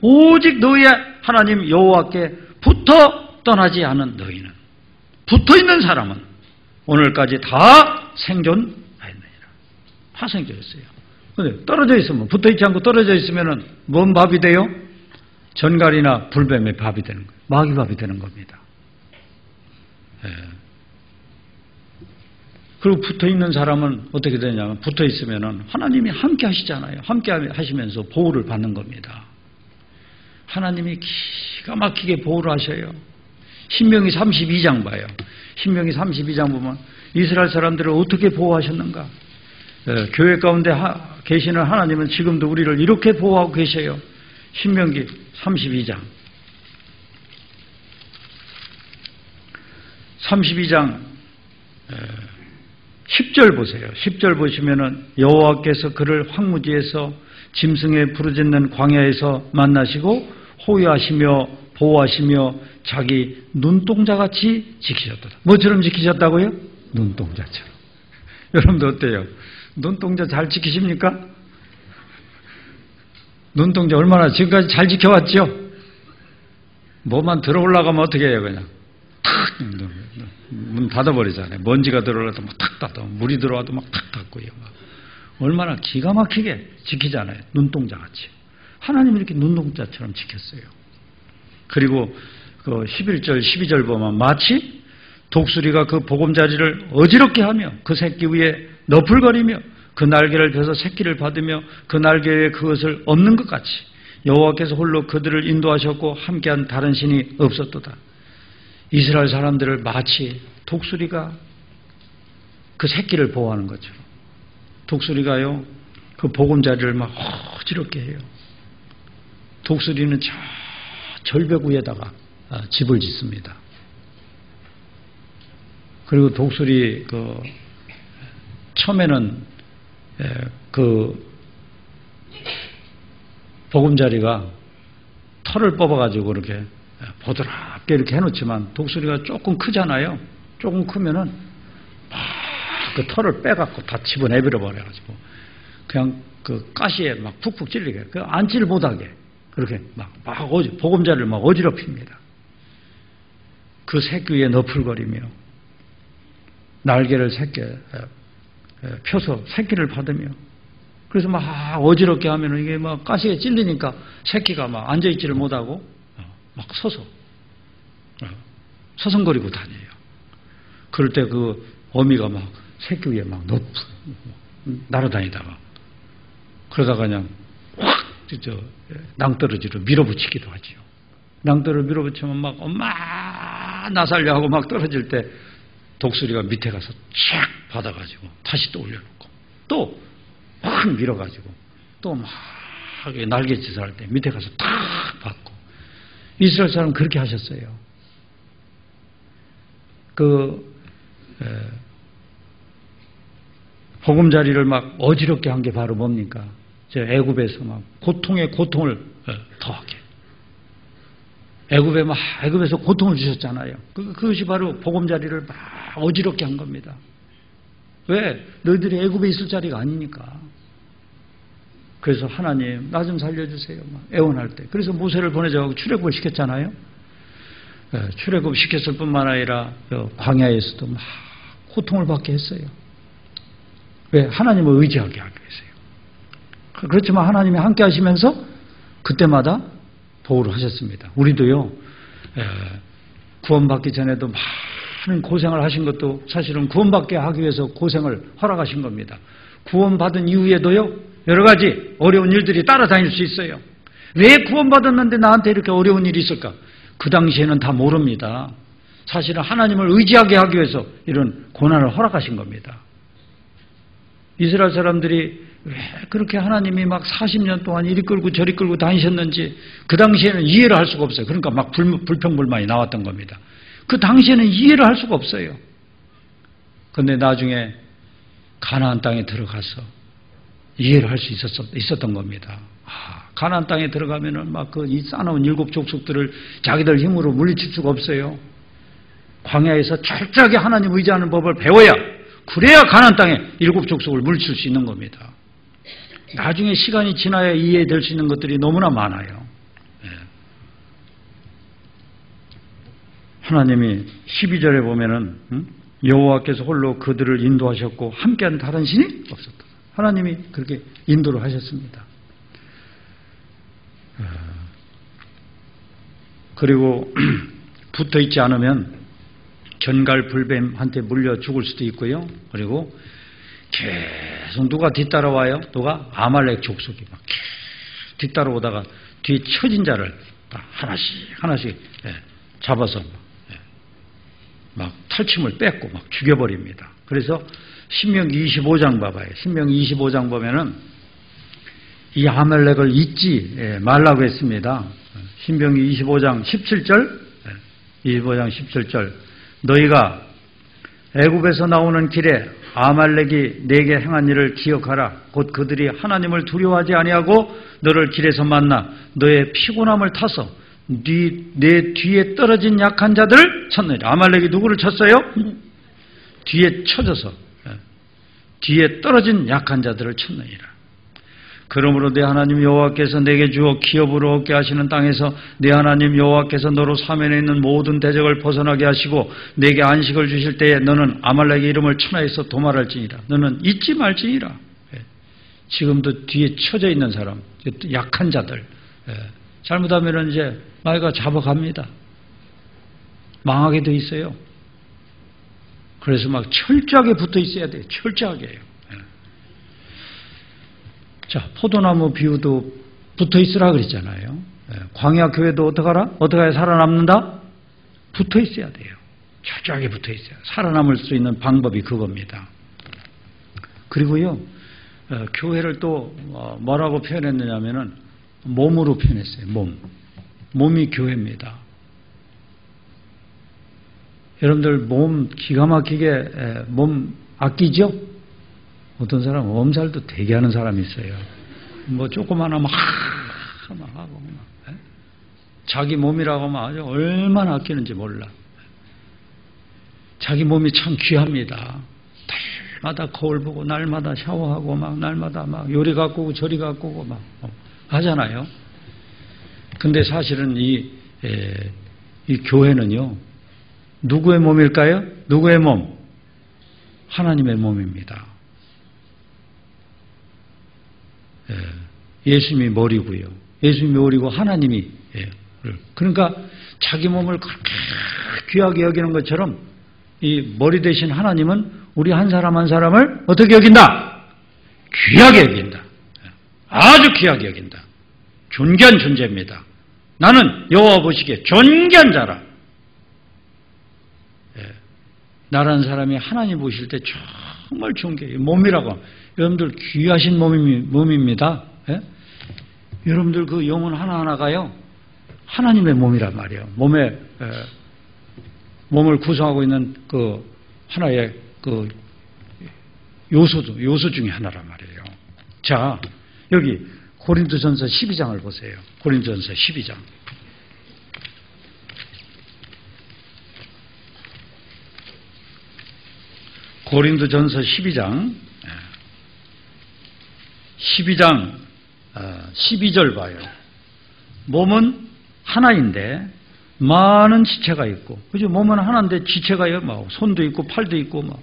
S1: 오직 너희의 하나님 여호와께 붙어 떠나지 않은 너희는, 붙어 있는 사람은 오늘까지 다 생존하였느니라. 다 생존했어요. 근데 떨어져 있으면, 붙어 있지 않고 떨어져 있으면은 뭔 밥이 돼요? 전갈이나 불뱀의 밥이 되는 거예요. 마귀밥이 되는 겁니다. 예. 그리고 붙어 있는 사람은 어떻게 되냐면, 붙어 있으면은 하나님이 함께 하시잖아요. 함께 하시면서 보호를 받는 겁니다. 하나님이 기가 막히게 보호를 하셔요. 신명기 32장 봐요. 신명기 32장 보면 이스라엘 사람들을 어떻게 보호하셨는가? 교회 가운데 계시는 하나님은 지금도 우리를 이렇게 보호하고 계셔요. 신명기 32장. 32장 10절 보세요. 10절 보시면은 여호와께서 그를 황무지에서 짐승에 부르짖는 광야에서 만나시고 호위하시며 보호하시며 자기 눈동자같이 지키셨다. 뭐처럼 지키셨다고요? 눈동자처럼. 여러분들 어때요? 눈동자 잘 지키십니까? 눈동자 얼마나 지금까지 잘 지켜왔죠? 뭐만 들어 올라가면 어떻게 해요? 그냥 탁 문 닫아버리잖아요. 먼지가 들어와도 막 탁 닫아, 물이 들어와도 막 탁 닫고요. 얼마나 기가 막히게 지키잖아요. 눈동자같이. 하나님이 이렇게 눈동자처럼 지켰어요. 그리고 그 11절 12절 보면 마치 독수리가 그 보금자리를 어지럽게 하며 그 새끼 위에 너풀거리며 그 날개를 펴서 새끼를 받으며 그 날개 위에 그것을 엎는 것 같이 여호와께서 홀로 그들을 인도하셨고 함께한 다른 신이 없었도다. 이스라엘 사람들을 마치 독수리가 그 새끼를 보호하는 것처럼, 독수리가요 그 보금자리를 막 어지럽게 해요. 독수리는 저 절벽 위에다가 집을 짓습니다. 그리고 독수리 그 처음에는 그 보금자리가 털을 뽑아가지고 이렇게 보드랍게 이렇게 해놓지만 독수리가 조금 크잖아요. 조금 크면은 막 그 털을 빼갖고 다 집어내버려 버려가지고 그냥 그 가시에 막 푹푹 찔리게, 그 안질 못하게 그렇게 막 보금자리를 막 어지럽힙니다. 그 새끼 위에 너풀거리며 날개를 펴서 새끼를 받으며, 그래서 막 어지럽게 하면 이게 막 가시에 찔리니까 새끼가 막 앉아있지를 못하고 막 서성거리고 다녀요. 그럴 때 그 어미가 막 새끼 위에 막 날아다니다가 그러다가 그냥 확 낭떠러지로 밀어붙이기도 하지요. 낭떠러 밀어붙이면 막 엄마 나 살려 하고 막 떨어질 때 독수리가 밑에 가서 쫙 받아가지고 다시 또 올려놓고 또 확 밀어가지고 또 막 날갯짓을 할 때 밑에 가서 탁 받고 이스라엘 사람은 그렇게 하셨어요. 보금자리를 막 어지럽게 한 게 바로 뭡니까? 애굽에서 막 고통에 고통을 더하게. 애굽에서 고통을 주셨잖아요. 그것이 바로 보금자리를 막 어지럽게 한 겁니다. 왜? 너희들이 애굽에 있을 자리가 아니니까. 그래서 하나님 나 좀 살려주세요. 막 애원할 때. 그래서 모세를 보내자고 출애굽을 시켰잖아요. 출애굽 시켰을 뿐만 아니라 광야에서도 막 고통을 받게 했어요. 왜? 하나님을 의지하게 하기 위해서요. 그렇지만 하나님이 함께 하시면서 그때마다 보호를 하셨습니다. 우리도요, 구원받기 전에도 많은 고생을 하신 것도 사실은 구원받게 하기 위해서 고생을 허락하신 겁니다. 구원받은 이후에도요, 여러 가지 어려운 일들이 따라다닐 수 있어요. 왜 구원받았는데 나한테 이렇게 어려운 일이 있을까? 그 당시에는 다 모릅니다. 사실은 하나님을 의지하게 하기 위해서 이런 고난을 허락하신 겁니다. 이스라엘 사람들이 왜 그렇게 하나님이 막 40년 동안 이리 끌고 저리 끌고 다니셨는지 그 당시에는 이해를 할 수가 없어요. 그러니까 막 불평불만이 나왔던 겁니다. 그 당시에는 이해를 할 수가 없어요. 그런데 나중에 가나안 땅에 들어가서 이해를 할 수 있었던 겁니다. 가나안 땅에 들어가면은 막 이 쌓아놓은 7 족속들을 자기들 힘으로 물리칠 수가 없어요. 광야에서 철저하게 하나님 의지하는 법을 배워야, 그래야 가나안 땅에 7 족속을 물리칠 수 있는 겁니다. 나중에 시간이 지나야 이해될 수 있는 것들이 너무나 많아요. 하나님이 12절에 보면은 여호와께서 홀로 그들을 인도하셨고 함께한 다른 신이 없었다. 하나님이 그렇게 인도를 하셨습니다. 그리고 붙어있지 않으면 견갈불뱀한테 물려 죽을 수도 있고요. 그리고 계속 누가 뒤따라와요? 누가? 아말렉 족속이 막 뒤따라오다가 뒤에 처진 자를 하나씩 잡아서 막 탈침을 뺏고 막 죽여버립니다. 그래서 신명기 25장 봐봐요. 신명기 25장 보면은 이 아말렉을 잊지 말라고 했습니다. 신명기 25장 17절, 25장 17절. 너희가 애굽에서 나오는 길에 아말렉이 내게 행한 일을 기억하라. 곧 그들이 하나님을 두려워하지 아니하고 너를 길에서 만나 너의 피곤함을 타서 내 뒤에 떨어진 약한 자들을 쳤느니라. 아말렉이 누구를 쳤어요? 뒤에 쳐져서 뒤에 떨어진 약한 자들을 쳤느니라. 그러므로 내 하나님 여호와께서 내게 주어 기업으로 얻게 하시는 땅에서 내 하나님 여호와께서 너로 사면에 있는 모든 대적을 벗어나게 하시고 내게 안식을 주실 때에 너는 아말렉의 이름을 천하에서 도말할지니라. 너는 잊지 말지니라. 지금도 뒤에 쳐져 있는 사람, 약한 자들, 잘못하면 이제 마귀가 잡아갑니다. 망하게 돼 있어요. 그래서 막 철저하게 붙어 있어야 돼요. 철저하게요. 자, 포도나무 비유도 붙어 있으라 그랬잖아요. 광야 교회도 어떻게 해야 살아남는다? 붙어 있어야 돼요. 철저하게 붙어 있어야. 살아남을 수 있는 방법이 그겁니다. 그리고요, 교회를 또 뭐라고 표현했느냐면은 몸으로 표현했어요. 몸이 교회입니다. 여러분들 몸 기가 막히게 몸 아끼죠? 어떤 사람은 엄살도 되게 하는 사람이 있어요. 뭐 조그만 하면 막 하고 막. 자기 몸이라고 하면 아주 얼마나 아끼는지 몰라. 자기 몸이 참 귀합니다. 날마다 거울 보고 날마다 샤워하고 막 날마다 막 요리 갖고 오고 저리 갖고 오고 막 하잖아요. 근데 사실은 이 교회는요. 누구의 몸일까요? 누구의 몸? 하나님의 몸입니다. 예수님이 머리고요. 예수님이 머리고 하나님이 그러니까 자기 몸을 그렇게 귀하게 여기는 것처럼 이 머리 대신 하나님은 우리 한 사람 한 사람을 어떻게 여긴다? 귀하게 여긴다. 아주 귀하게 여긴다. 존귀한 존재입니다. 나는 여호와 보시기에 존귀한 자라. 나라는 사람이 하나님 보실 때 정말 존귀해요. 몸이라고. 여러분들 귀하신 몸입니다. 예? 여러분들 그 영혼 하나하나가요, 하나님의 몸이란 말이에요. 몸을 구성하고 있는 그 하나의 그 요소 중에 하나란 말이에요. 자, 여기 고린도전서 12장을 보세요. 고린도전서 12장. 고린도전서 12장 12절 봐요. 몸은 하나인데 많은 지체가 있고, 그죠? 몸은 하나인데 지체가 막 손도 있고 팔도 있고 막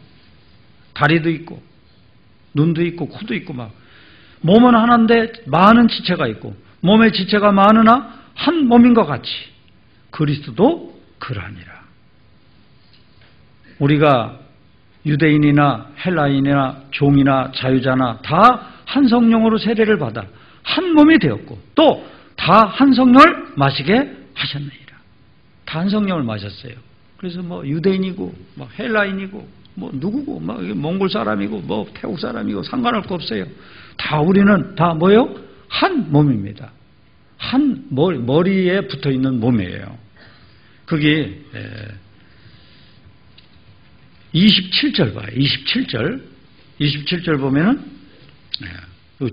S1: 다리도 있고 눈도 있고 코도 있고 막 몸은 하나인데 많은 지체가 있고 몸의 지체가 많으나 한 몸인 것 같이 그리스도도 그러하니라. 우리가 유대인이나 헬라인이나 종이나 자유자나 다 한 성령으로 세례를 받아 한 몸이 되었고 또 다 한 성령을 마시게 하셨느니라. 다 한 성령을 마셨어요. 그래서 뭐 유대인이고 뭐 헬라인이고 뭐 누구고 뭐 몽골 사람이고 뭐 태국 사람이고 상관할 거 없어요. 다 우리는 다 뭐요? 한 몸입니다. 한 머리에 붙어 있는 몸이에요. 그게 27절 봐요. 27절 보면은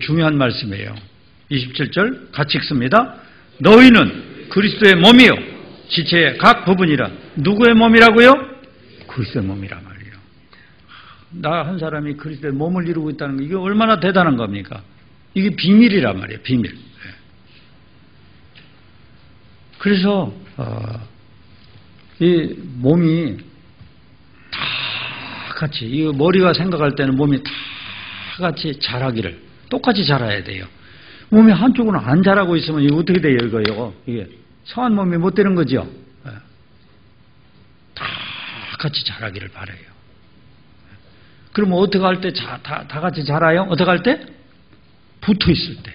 S1: 중요한 말씀이에요. 27절 같이 읽습니다. 너희는 그리스도의 몸이요 지체의 각 부분이라. 누구의 몸이라고요? 그리스도의 몸이란 말이에요. 나 한 사람이 그리스도의 몸을 이루고 있다는 거, 이게 얼마나 대단한 겁니까? 이게 비밀이란 말이에요. 비밀. 그래서 이 몸이 다 같이, 이 머리가 생각할 때는 몸이 다 같이 자라기를, 똑같이 자라야 돼요. 몸이 한쪽으로 안 자라고 있으면 이게 어떻게 돼요? 이게 성한 몸이 못 되는 거죠. 다 같이 자라기를 바라요. 그러면 어떻게 할 때 다 같이 자라요? 어떻게 할 때? 붙어 있을 때.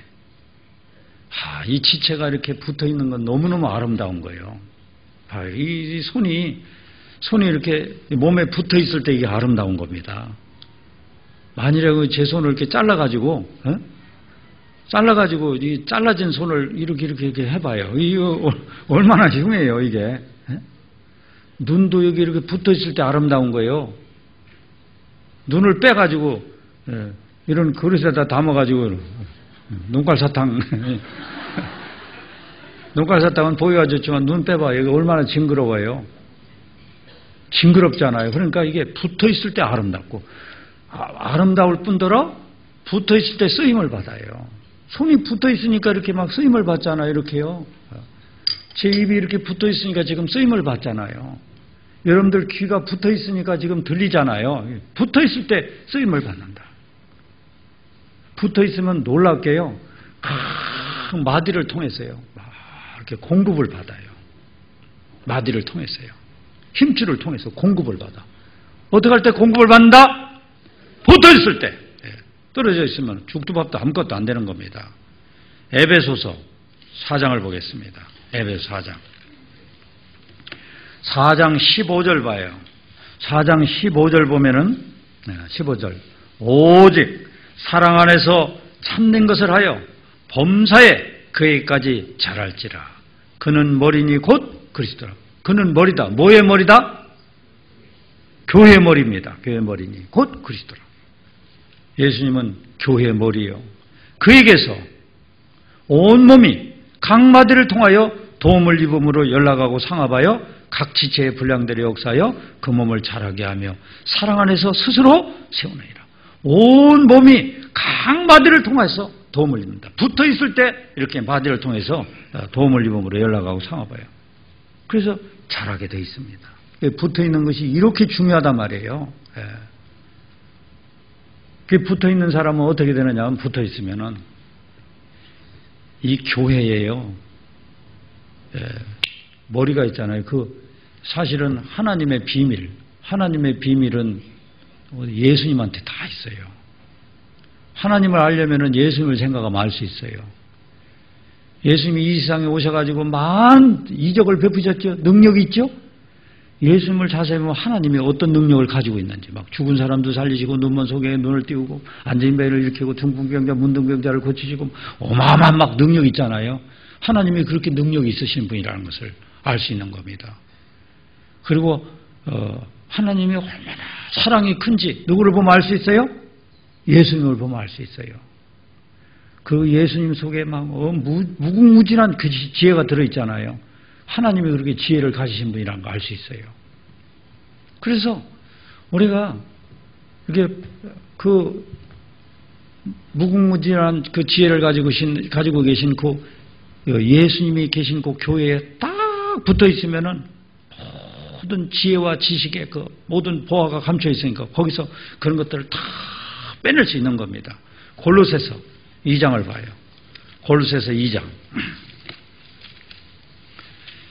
S1: 이 지체가 이렇게 붙어 있는 건 너무너무 아름다운 거예요. 이 손이 이렇게 몸에 붙어 있을 때 이게 아름다운 겁니다. 만일에 제 손을 이렇게 잘라가지고 이 잘라진 손을 이렇게 해봐요. 이거 얼마나 흉해요, 이게. 눈도 여기 이렇게 붙어 있을 때 아름다운 거예요. 눈을 빼가지고 이런 그릇에다 담아가지고 눈깔사탕 눈깔사탕은 보기가 좋지만 눈 빼봐. 이게 얼마나 징그러워요. 징그럽잖아요. 그러니까 이게 붙어 있을 때 아름답고, 아름다울 뿐더러 붙어 있을 때 쓰임을 받아요. 손이 붙어 있으니까 이렇게 막 쓰임을 받잖아요. 이렇게요. 제 입이 이렇게 붙어 있으니까 지금 쓰임을 받잖아요. 여러분들 귀가 붙어 있으니까 지금 들리잖아요. 붙어 있을 때 쓰임을 받는다. 붙어 있으면 놀랍게요. 마디를 통해서요. 이렇게 공급을 받아요. 마디를 통해서요. 힘줄을 통해서 공급을 받아. 어떻게 할 때 공급을 받는다? 붙어 있을 때. 떨어져 있으면 죽도 밥도 아무것도 안 되는 겁니다. 에베소서 4장을 보겠습니다. 에베소 4장. 4장 15절 봐요. 4장 15절 보면은 15절. 오직 사랑 안에서 참된 것을 하여 범사에 그에까지 자랄지라. 그는 머리니 곧 그리스도라. 그는 머리다. 뭐의 머리다? 교회의 머리입니다. 교회의 머리니 곧 그리스도라. 예수님은 교회의 머리예요. 그에게서 온몸이 각 마디를 통하여 도움을 입음으로 연락하고 상합하여 각 지체의 분량들을 역사하여 그 몸을 자라게 하며 사랑 안에서 스스로 세우느니라. 온 몸이 각 마디를 통해서 도움을 입는다. 붙어 있을 때 이렇게 마디를 통해서 도움을 입음으로 연락하고 상합하여. 그래서 자라게 되어 있습니다. 붙어 있는 것이 이렇게 중요하단 말이에요. 그 붙어 있는 사람은 어떻게 되느냐 하면, 붙어 있으면은 이 교회예요. 머리가 있잖아요. 사실은 하나님의 비밀, 하나님의 비밀은 예수님한테 다 있어요. 하나님을 알려면 예수님을 생각하면 알 수 있어요. 예수님이 이 세상에 오셔가지고 많은 이적을 베푸셨죠. 능력이 있죠. 예수님을 자세히 보면 하나님이 어떤 능력을 가지고 있는지, 막 죽은 사람도 살리시고 눈먼 소경에 눈을 띄우고 앉은 배를 일으키고 둥근병자 문둥병자를 고치시고 어마어마한 막 능력이 있잖아요. 하나님이 그렇게 능력이 있으신 분이라는 것을 알 수 있는 겁니다. 그리고 하나님이 얼마나 사랑이 큰지 누구를 보면 알 수 있어요? 예수님을 보면 알 수 있어요. 그 예수님 속에 막 무궁무진한 그 지혜가 들어있잖아요. 하나님이 그렇게 지혜를 가지신 분이라는 걸 알 수 있어요. 그래서 우리가 이렇게 그 무궁무진한 그 지혜를 가지고 계신 그 예수님이 계신 그 교회에 딱 붙어 있으면은 모든 지혜와 지식의 그 모든 보화가 감춰 있으니까 거기서 그런 것들을 다 빼낼 수 있는 겁니다. 골로새서 2장을 봐요. 골로새서 2장.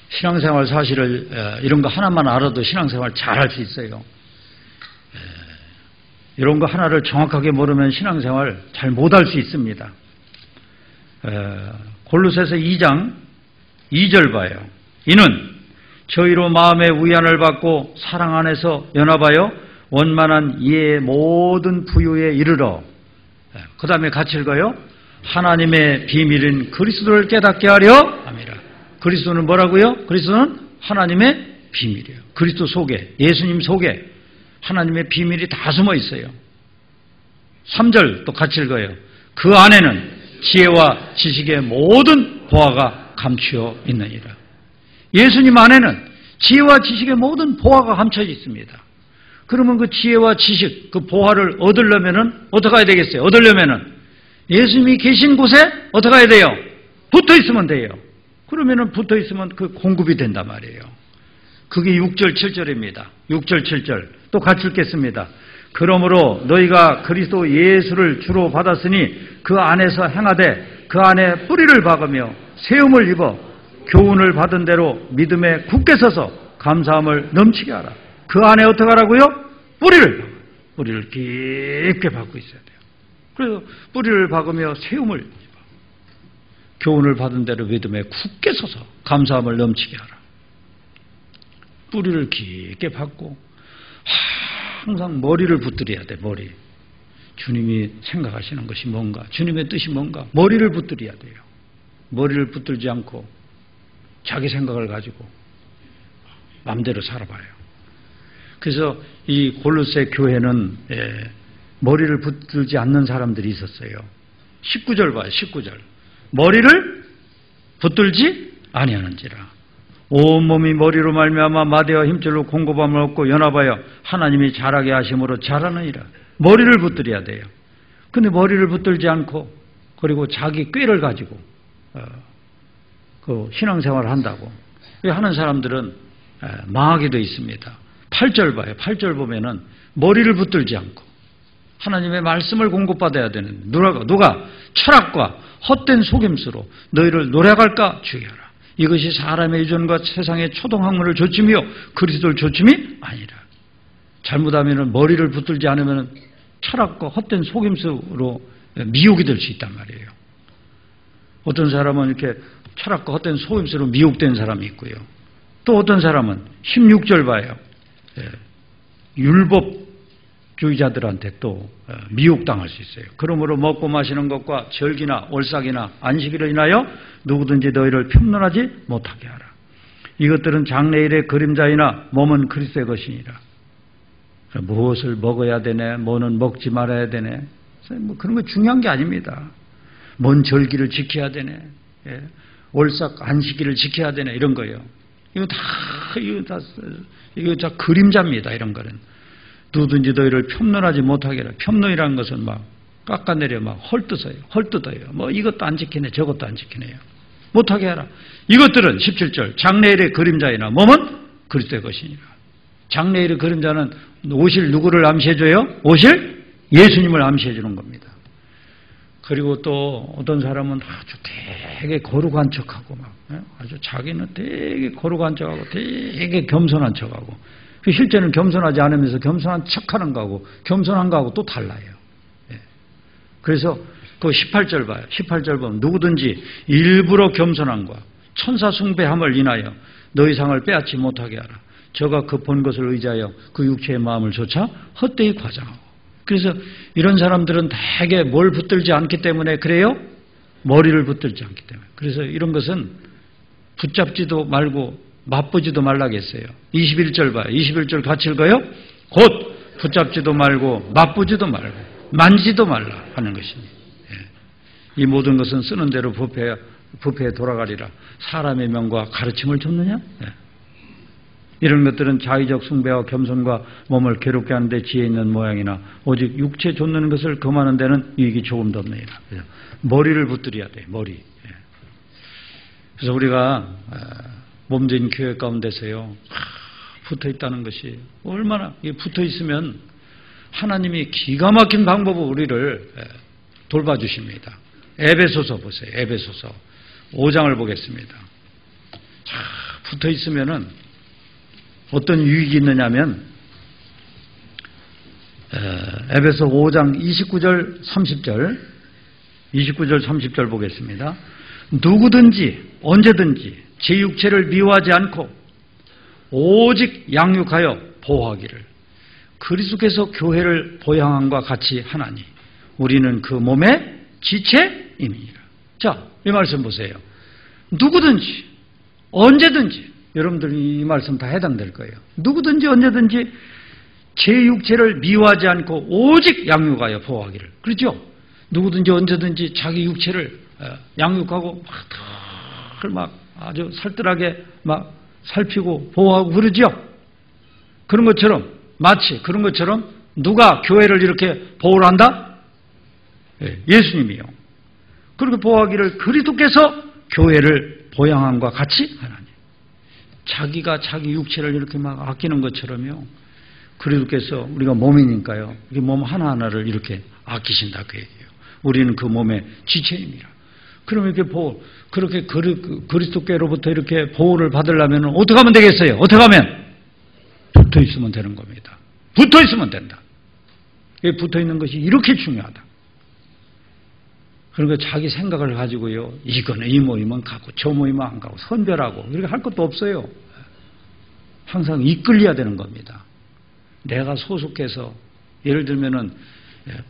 S1: 신앙생활 사실을 이런 거 하나만 알아도 신앙생활 잘할 수 있어요. 이런 거 하나를 정확하게 모르면 신앙생활 잘 못할 수 있습니다. 골로새서 2장 2절 봐요. 이는 저희로 마음의 위안을 받고 사랑 안에서 연합하여 원만한 이해의 모든 부유에 이르러, 그 다음에 같이 읽어요. 하나님의 비밀인 그리스도를 깨닫게 하려 함이라. 그리스도는 뭐라고요? 그리스도는 하나님의 비밀이에요. 그리스도 속에, 예수님 속에 하나님의 비밀이 다 숨어 있어요. 3절 또 같이 읽어요. 그 안에는 지혜와 지식의 모든 보화가 감추어 있느니라. 예수님 안에는 지혜와 지식의 모든 보화가 감춰져 있습니다. 그러면 그 지혜와 지식, 그 보화를 얻으려면은 어떻게 해야 되겠어요? 얻으려면은 예수님이 계신 곳에 어떻게 해야 돼요? 붙어 있으면 돼요. 그러면은 붙어 있으면 그 공급이 된단 말이에요. 그게 6절, 7절입니다. 6절, 7절. 또 같이 읽겠습니다. 그러므로 너희가 그리스도 예수를 주로 받았으니 그 안에서 행하되 그 안에 뿌리를 박으며 세움을 입어 교훈을 받은 대로 믿음에 굳게 서서 감사함을 넘치게 하라. 그 안에 어떻게 하라고요? 뿌리를 깊게 박고 있어야 돼요. 그래서 뿌리를 박으며 세움을 입어 교훈을 받은 대로 믿음에 굳게 서서 감사함을 넘치게 하라. 뿌리를 깊게 박고 항상 머리를 붙들어야 돼. 머리. 주님이 생각하시는 것이 뭔가, 주님의 뜻이 뭔가 머리를 붙들어야 돼요. 머리를 붙들지 않고 자기 생각을 가지고 마음대로 살아봐요. 그래서 이 골로새 교회는 머리를 붙들지 않는 사람들이 있었어요. 19절 봐요. 19절. 머리를 붙들지 아니하는지라. 온몸이 머리로 말미암아 마대와 힘줄로 공급함을 얻고 연합하여 하나님이 자라게 하심으로 자라느니라. 머리를 붙들어야 돼요. 근데 머리를 붙들지 않고 그리고 자기 꾀를 가지고 그 신앙생활을 한다고 하는 사람들은 망하게 되어 있습니다. 8절 봐요. 8절 보면은 머리를 붙들지 않고 하나님의 말씀을 공급받아야 되는 누가 철학과 헛된 속임수로 너희를 노력할까 주의하라. 이것이 사람의 유전과 세상의 초동학문을 조침이요 그리스도를 조침이 아니라. 잘못하면 머리를 붙들지 않으면 철학과 헛된 속임수로 미혹이 될 수 있단 말이에요. 어떤 사람은 이렇게 철학과 헛된 속임수로 미혹된 사람이 있고요. 또 어떤 사람은 16절 봐요. 율법주의자들한테 또 미혹당할 수 있어요. 그러므로 먹고 마시는 것과 절기나 월삭이나 안식일을 인하여 누구든지 너희를 편론하지 못하게 하라. 이것들은 장래일의 그림자이나 몸은 그리스도의 것이니라. 무엇을 먹어야 되네, 뭐는 먹지 말아야 되네, 뭐 그런 거 중요한 게 아닙니다. 뭔 절기를 지켜야 되네, 월삭 안식일을 지켜야 되네, 이런 거예요. 이거 다 그림자입니다. 이런 거는 누구든지 너희를 편론하지 못하게 하라. 편론이라는 것은 막 깎아내려 막 헐뜯어요. 뭐 이것도 안 지키네, 저것도 안 지키네요. 못하게 하라. 이것들은 17절 장래일의 그림자이나 몸은 그리스도의 것이니라. 장래일의 그림자는 오실 누구를 암시해줘요? 오실 예수님을 암시해주는 겁니다. 그리고 또 어떤 사람은 아주 되게 거룩한 척하고 막 아주 자기는 되게 거룩한 척하고 되게 겸손한 척하고 실제는 겸손하지 않으면서 겸손한 척하는 거하고 겸손한 거하고 또 달라요. 예. 그래서 그 18절 봐요. 18절 보면 누구든지 일부러 겸손함과 천사 숭배함을 인하여 너희 상을 빼앗지 못하게 하라. 저가 그 본 것을 의지하여 그 육체의 마음을 조차 헛되이 과장하고. 그래서 이런 사람들은 대개 뭘 붙들지 않기 때문에 그래요? 머리를 붙들지 않기 때문에. 그래서 이런 것은 붙잡지도 말고 맛보지도 말라겠어요. 21절 봐요. 21절 같이 읽어요. 곧 붙잡지도 말고 맛보지도 말고 만지도 말라 하는 것이니. 이 모든 것은 쓰는 대로 부패에 돌아가리라. 사람의 명과 가르침을 줬느냐? 이런 것들은 자의적 숭배와 겸손과 몸을 괴롭게 하는 데 지혜 있는 모양이나 오직 육체 좇는 것을 금하는 데는 이익이 조금도 없느니라. 머리를 붙들어야 돼. 머리. 그래서 우리가 몸된 교회 가운데서요. 붙어있다는 것이 얼마나 붙어있으면 하나님이 기가 막힌 방법으로 우리를 돌봐주십니다. 에베소서 보세요. 에베소서 5장을 보겠습니다. 붙어있으면은 어떤 유익이 있느냐면 에베소 5장 29절 30절 보겠습니다. 누구든지 언제든지 제 육체를 미워하지 않고 오직 양육하여 보호하기를 그리스도께서 교회를 보양함과 같이 하나니 우리는 그 몸의 지체임이니라. 자, 이 말씀 보세요. 누구든지 언제든지 여러분들이 이 말씀 다 해당될 거예요. 누구든지 언제든지 제 육체를 미워하지 않고 오직 양육하여 보호하기를. 그렇죠? 누구든지 언제든지 자기 육체를 양육하고 막 아주 살뜰하게 막 살피고 보호하고 그러죠? 그런 것처럼 마치 그런 것처럼 누가 교회를 이렇게 보호를 한다? 예수님이요. 그렇게 보호하기를 그리스도께서 교회를 보양함과 같이 하나니. 자기가 자기 육체를 이렇게 막 아끼는 것처럼요. 그리스도께서 우리가 몸이니까요. 이 몸 하나하나를 이렇게 아끼신다 그 얘기예요. 우리는 그 몸의 지체입니다. 그럼 이렇게 그렇게 그리스도께로부터 이렇게 보호를 받으려면 어떻게 하면 되겠어요? 어떻게 하면? 붙어 있으면 되는 겁니다. 붙어 있으면 된다. 붙어 있는 것이 이렇게 중요하다. 그러니까 자기 생각을 가지고요. 이거는 이 모임은 가고 저 모임은 안 가고 선별하고 이렇게 할 것도 없어요. 항상 이끌려야 되는 겁니다. 내가 소속해서 예를 들면은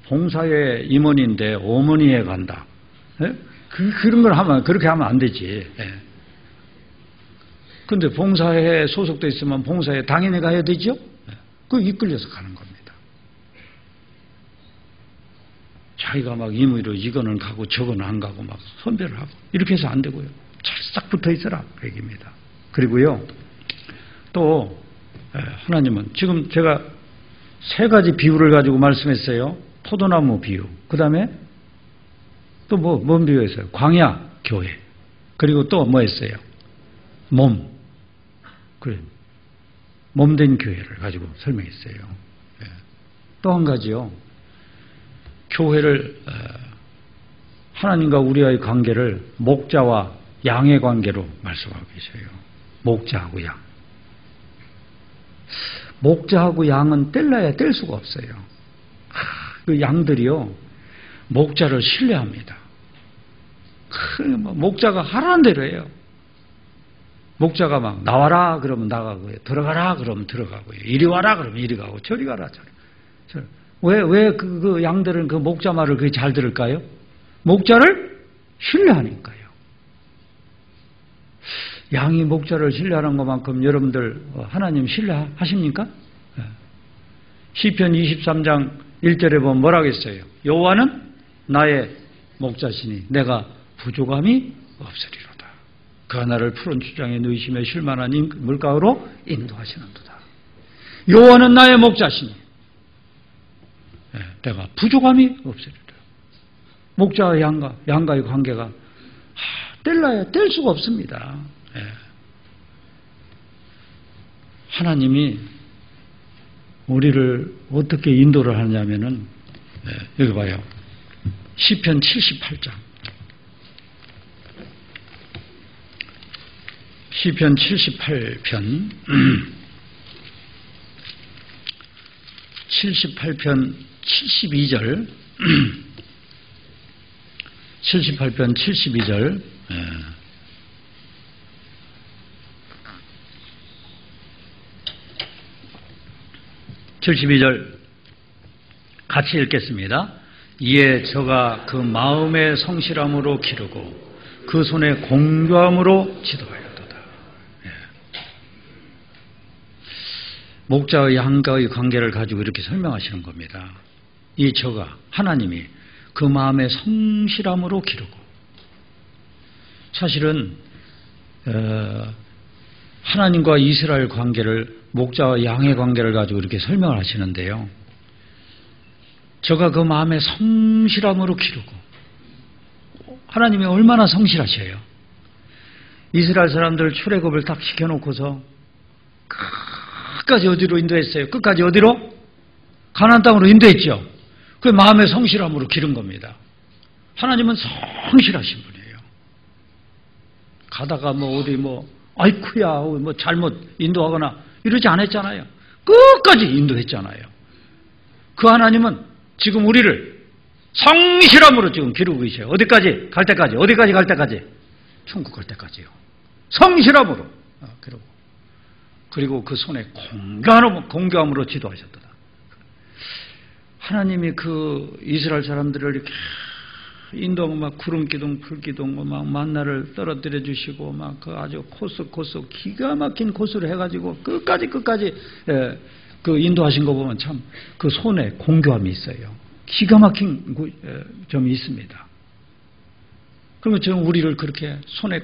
S1: 봉사회 임원인데 어머니에 간다. 그런 걸 하면 그렇게 하면 안 되지. 그런데 봉사회에 소속돼 있으면 봉사회에 당연히 가야 되죠. 그 이끌려서 가는 겁니다. 자기가 막 임의로 이거는 가고 저거는 안 가고 막 선별을 하고 이렇게 해서 안 되고요. 찰싹 붙어 있어라 그 얘기입니다. 그리고요 또 하나님은 지금 제가 세 가지 비유를 가지고 말씀했어요. 포도나무 비유. 그 다음에 또 뭔 비유했어요? 광야 교회. 그리고 또 뭐 했어요? 몸. 그래. 몸된 교회를 가지고 설명했어요. 또 한 가지요. 교회를 하나님과 우리와의 관계를 목자와 양의 관계로 말씀하고 계셔요. 목자하고 양. 목자하고 양은 뗄래야 뗄 수가 없어요. 그 양들이요 목자를 신뢰합니다. 목자가 하라는 대로 해요. 목자가 막 나와라 그러면 나가고요. 들어가라 그러면 들어가고요. 이리 와라 그러면 이리 가고 저리 가라 저리. 왜 그 양들은 그 목자 말을 그렇게 잘 들을까요? 목자를 신뢰하니까요. 양이 목자를 신뢰하는 것만큼 여러분들 하나님 신뢰하십니까? 시편 23장 1절에 보면 뭐라고 했어요? 여호와는 나의 목자시니 내가 부족함이 없으리로다. 그가 나를 푸른 추장에 누이시며 쉴만한 물가로 인도하시는도다. 여호와는 나의 목자시니 내가 부족함이 없으리라. 목자와 양과의 관계가 뗄래야 뗄 수가 없습니다. 하나님이 우리를 어떻게 인도를 하냐면은 여기 봐요. 시편 78장. 시편 78편 78편 72절 78편 72절 72절 같이 읽겠습니다. 이에 저가 그 마음의 성실함으로 기르고 그 손의 공교함으로 지도하였도다. 목자와 양과의 관계를 가지고 이렇게 설명하시는 겁니다. 이 저가 하나님이 그 마음의 성실함으로 기르고, 사실은 하나님과 이스라엘 관계를 목자와 양의 관계를 가지고 이렇게 설명을 하시는데요. 저가 그 마음의 성실함으로 기르고, 하나님이 얼마나 성실하셔요. 이스라엘 사람들 출애굽을 딱 시켜놓고서 끝까지 어디로 인도했어요? 끝까지 어디로? 가나안 땅으로 인도했죠. 그 마음의 성실함으로 기른 겁니다. 하나님은 성실하신 분이에요. 가다가 어디 아이쿠야 잘못 인도하거나 이러지 않았잖아요. 끝까지 인도했잖아요. 그 하나님은 지금 우리를 성실함으로 지금 기르고 계셔요. 어디까지 갈 때까지? 어디까지 갈 때까지? 천국 갈 때까지요. 성실함으로 기르고, 그리고 그 손에 공교함으로 지도하셨다. 하나님이 그 이스라엘 사람들을 이렇게 인도하고 구름 기둥, 풀 기둥, 만나를 떨어뜨려 주시고 그 아주 코스 기가 막힌 코스를 해가지고 끝까지 그 인도하신 거 보면 참 그 손에 공교함이 있어요. 기가 막힌 점이 있습니다. 그러면 지금 우리를 그렇게 손에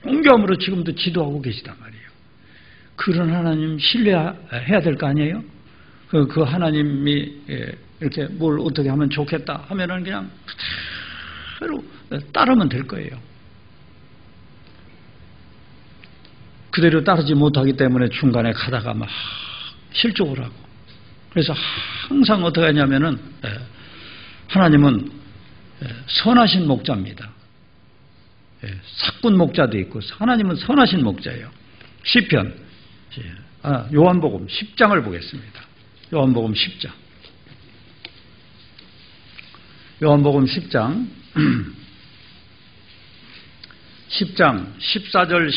S1: 공교함으로 지금도 지도하고 계시단 말이에요. 그런 하나님 신뢰해야 될 거 아니에요? 그 하나님이 이렇게 뭘 어떻게 하면 좋겠다 하면은 그냥 그대로 따르면 될 거예요. 그대로 따르지 못하기 때문에 중간에 가다가 막 실족을 하고, 그래서 항상 어떻게 하냐면은 하나님은 선하신 목자입니다. 삭군 목자도 있고 하나님은 선하신 목자예요. 시편 요한복음 10장을 보겠습니다. 요한복음 10장. 요한복음 10장 10장 14절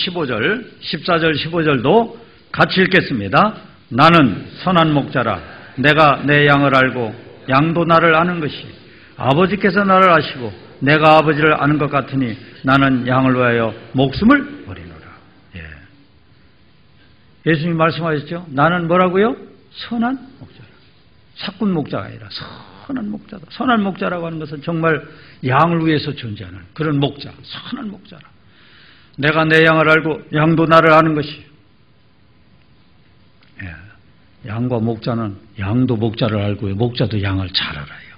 S1: 15절도 같이 읽겠습니다. 나는 선한 목자라. 내가 내 양을 알고 양도 나를 아는 것이, 아버지께서 나를 아시고 내가 아버지를 아는 것 같으니 나는 양을 위하여 목숨을 버리노라. 예수님이 말씀하셨죠. 나는 뭐라고요? 선한 목자라. 삭군 목자가 아니라 선한 목자다. 선한 목자라고 하는 것은 정말 양을 위해서 존재하는 그런 목자, 선한 목자라. 내가 내 양을 알고 양도 나를 아는 것이. 양과 목자는 양도 목자를 알고요, 목자도 양을 잘 알아요.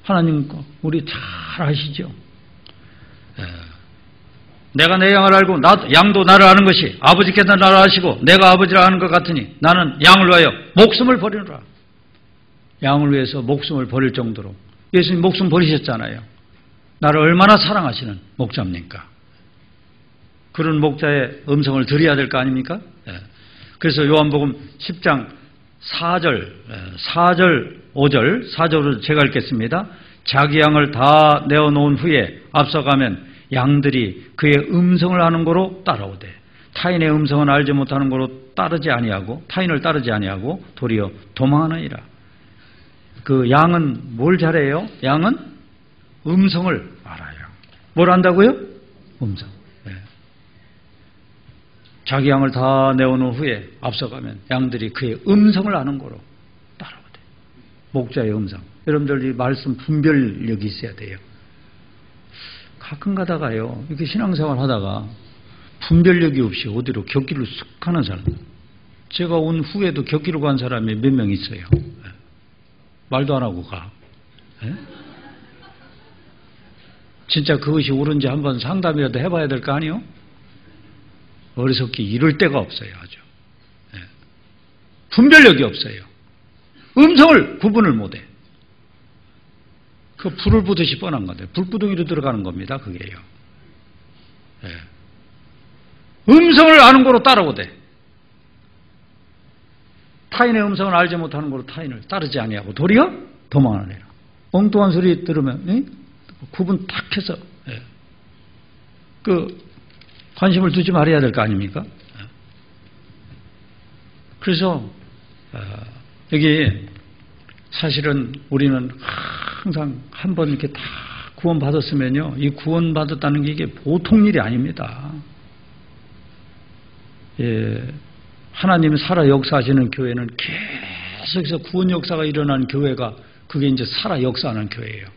S1: 하나님 우리 잘 아시죠? 내가 내 양을 알고 양도 나를 아는 것이, 아버지께서 나를 아시고 내가 아버지를 아는 것 같으니 나는 양을 위하여 목숨을 버리노라. 양을 위해서 목숨을 버릴 정도로 예수님 목숨 버리셨잖아요. 나를 얼마나 사랑하시는 목자입니까? 그런 목자의 음성을 들어야 될 거 아닙니까? 그래서 요한복음 10장 4절, 5절, 4절을 제가 읽겠습니다. 자기 양을 다 내어놓은 후에 앞서가면 양들이 그의 음성을 아는 거로 따라오되 타인의 음성은 알지 못하는 거로 타인을 따르지 아니하고 도리어 도망하느니라. 그 양은 뭘 잘해요? 양은 음성을 알아요. 뭘 안다고요? 음성. 자기 양을 다 내어놓은 후에 앞서가면 양들이 그의 음성을 아는 거로 따라오대. 목자의 음성. 여러분들 이 말씀 분별력이 있어야 돼요. 가끔 가다가요, 이렇게 신앙생활 하다가 분별력이 없이 어디로 곁길로 쑥 가는 사람. 제가 온 후에도 곁길로 간 사람이 몇 명 있어요. 말도 안 하고 가. 진짜 그것이 옳은지 한번 상담이라도 해봐야 될 거 아니요? 어리석기 이럴 데가 없어요. 아주 분별력이 없어요. 음성을 구분을 못해. 그 불을 보듯이 뻔한 건데 불구덩이로 들어가는 겁니다. 그게요. 음성을 아는 거로 따라오대. 타인의 음성을 알지 못하는 거로 타인을 따르지 아니하고 도리어 도망하느니라. 엉뚱한 소리 들으면 구분 탁 해서 그 관심을 두지 말아야 될 거 아닙니까? 그래서 여기 사실은 우리는 항상 한번 이렇게 다 구원받았으면요, 이 구원받았다는 게 이게 보통 일이 아닙니다. 하나님 살아 역사하시는 교회는 계속해서 구원 역사가 일어나는 교회가 그게 이제 살아 역사하는 교회예요.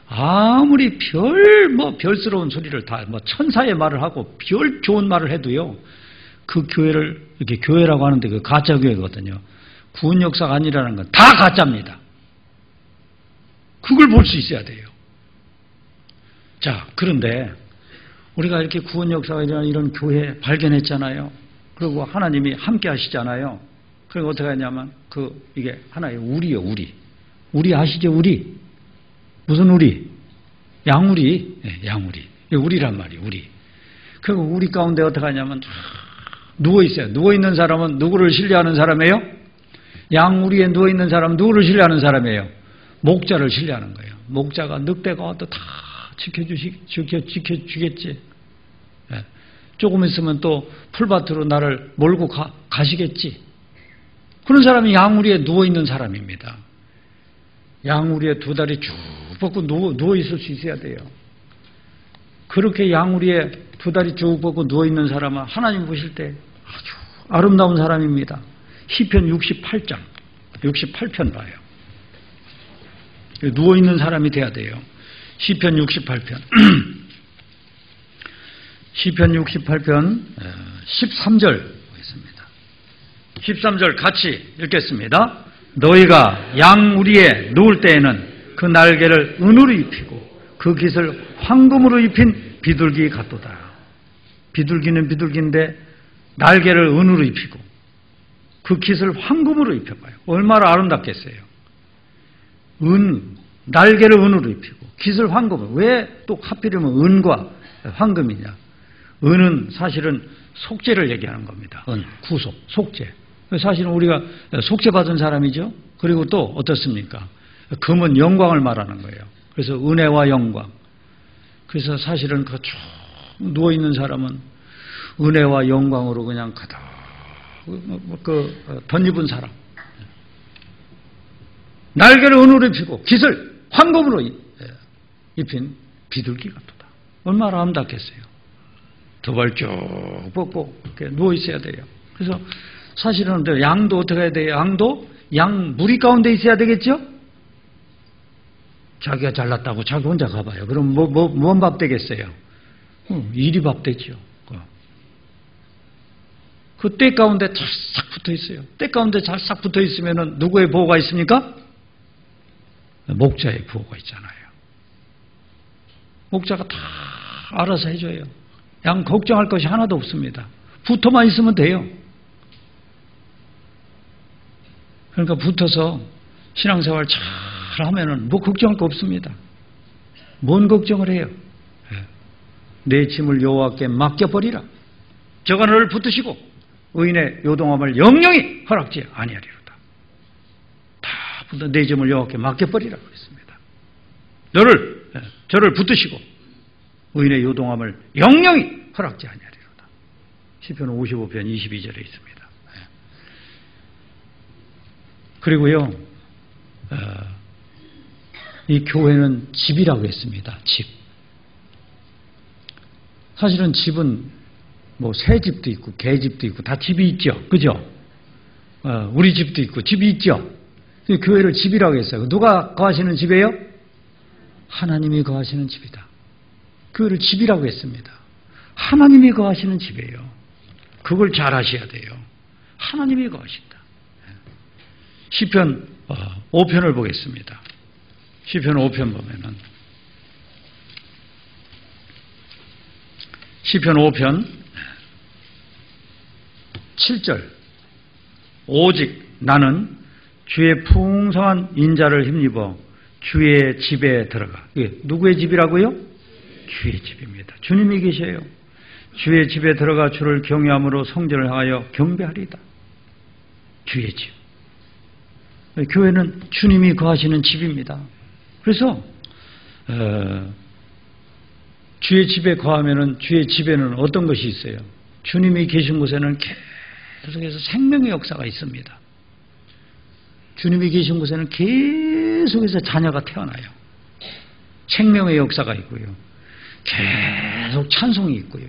S1: 아무리 별스러운 소리를 다 천사의 말을 하고 별 좋은 말을 해도요, 그 교회를 이렇게 교회라고 하는데 그 가짜 교회거든요. 구원 역사가 아니라는 건 다 가짜입니다. 그걸 볼 수 있어야 돼요. 자, 그런데 우리가 이렇게 구원 역사가 일어나는 이런 교회 발견했잖아요. 그리고 하나님이 함께 하시잖아요. 그리고 어떻게 하냐면 이게 하나의 우리요, 우리. 우리 아시죠? 우리. 무슨 우리? 양우리. 네, 양우리. 우리란 말이에요, 우리. 그리고 우리 가운데 어떻게 하냐면 누워있어요. 누워있는 사람은 누구를 신뢰하는 사람이에요? 양우리에 누워있는 사람은 누구를 신뢰하는 사람이에요? 목자를 신뢰하는 거예요. 목자가 늑대가 와도 다 지켜주겠지. 네. 조금 있으면 또 풀밭으로 나를 몰고 가시겠지. 그런 사람이 양우리에 누워있는 사람입니다. 양우리에 두 다리 쭉 뻗고 누워있을 수 있어야 돼요. 그렇게 양우리에 두 다리 쭉 뻗고 누워있는 사람은 하나님 보실 때 아주 아름다운 사람입니다. 시편 68장, 68편 봐요. 누워있는 사람이 돼야 돼요. 시편 68편. 시편 68편 13절 보겠습니다. 13절 같이 읽겠습니다. 너희가 양우리에 누울 때에는 그 날개를 은으로 입히고 그 깃을 황금으로 입힌 비둘기 같도다. 비둘기는 비둘기인데 날개를 은으로 입히고 그 깃을 황금으로 입혀봐요. 얼마나 아름답겠어요. 날개를 은으로 입히고 깃을 황금으로. 왜 또 하필이면 은과 황금이냐. 은은 사실은 속죄를 얘기하는 겁니다. 구속, 속죄. 사실은 우리가 속죄받은 사람이죠. 그리고 또 어떻습니까? 금은 영광을 말하는 거예요. 그래서 은혜와 영광. 그래서 사실은 그 쭉 누워있는 사람은 은혜와 영광으로 그냥 가득 덧입은 사람. 날개를 은으로 입히고 깃을 황금으로 입힌 비둘기 같도다. 얼마나 아름답겠어요. 두발 쭉 뻗고 이렇게 누워있어야 돼요. 그래서 사실은 양도 어떻게 해야 돼요? 양도 양 무리 가운데 있어야 되겠죠? 자기가 잘났다고 자기 혼자 가봐요. 그럼 뭔 밥 되겠어요? 이리 밥 되죠. 그 때 가운데 잘 붙어 있어요. 때 가운데 잘 싹 붙어 있으면 누구의 보호가 있습니까? 목자의 보호가 있잖아요. 목자가 다 알아서 해줘요. 양 걱정할 것이 하나도 없습니다. 붙어만 있으면 돼요. 그러니까 붙어서 신앙생활 잘 하면은 뭐 걱정할 거 없습니다. 뭔 걱정을 해요? 내 짐을 여호와께 맡겨버리라. 저가 너를 붙드시고 의인의 요동함을 영영히 허락지 아니하리로다. 다 붙어 내 짐을 여호와께 맡겨버리라 그랬습니다. 저를 붙드시고 의인의 요동함을 영영히 허락지 아니하리로다. 시편 55편 22절에 있습니다. 그리고요, 이 교회는 집이라고 했습니다. 집. 사실은 집은 뭐 새 집도 있고 개 집도 있고 다 집이 있죠. 그죠? 우리 집도 있고 집이 있죠. 교회를 집이라고 했어요. 누가 거하시는 집이에요? 하나님이 거하시는 집이다. 교회를 집이라고 했습니다. 하나님이 거하시는 집이에요. 그걸 잘 아셔야 돼요. 하나님이 거하신다. 시편 5편을 보겠습니다. 시편 5편 보면은 시편 5편 7절 오직 나는 주의 풍성한 인자를 힘입어 주의 집에 들어가. 이게 누구의 집이라고요? 주의 집입니다. 주님이 계셔요. 주의 집에 들어가 주를 경외함으로 성전을 향하여 경배하리이다. 주의 집. 교회는 주님이 거하시는 집입니다. 그래서 주의 집에 거하면은 주의 집에는 어떤 것이 있어요? 주님이 계신 곳에는 계속해서 생명의 역사가 있습니다. 주님이 계신 곳에는 계속해서 자녀가 태어나요. 생명의 역사가 있고요. 계속 찬송이 있고요.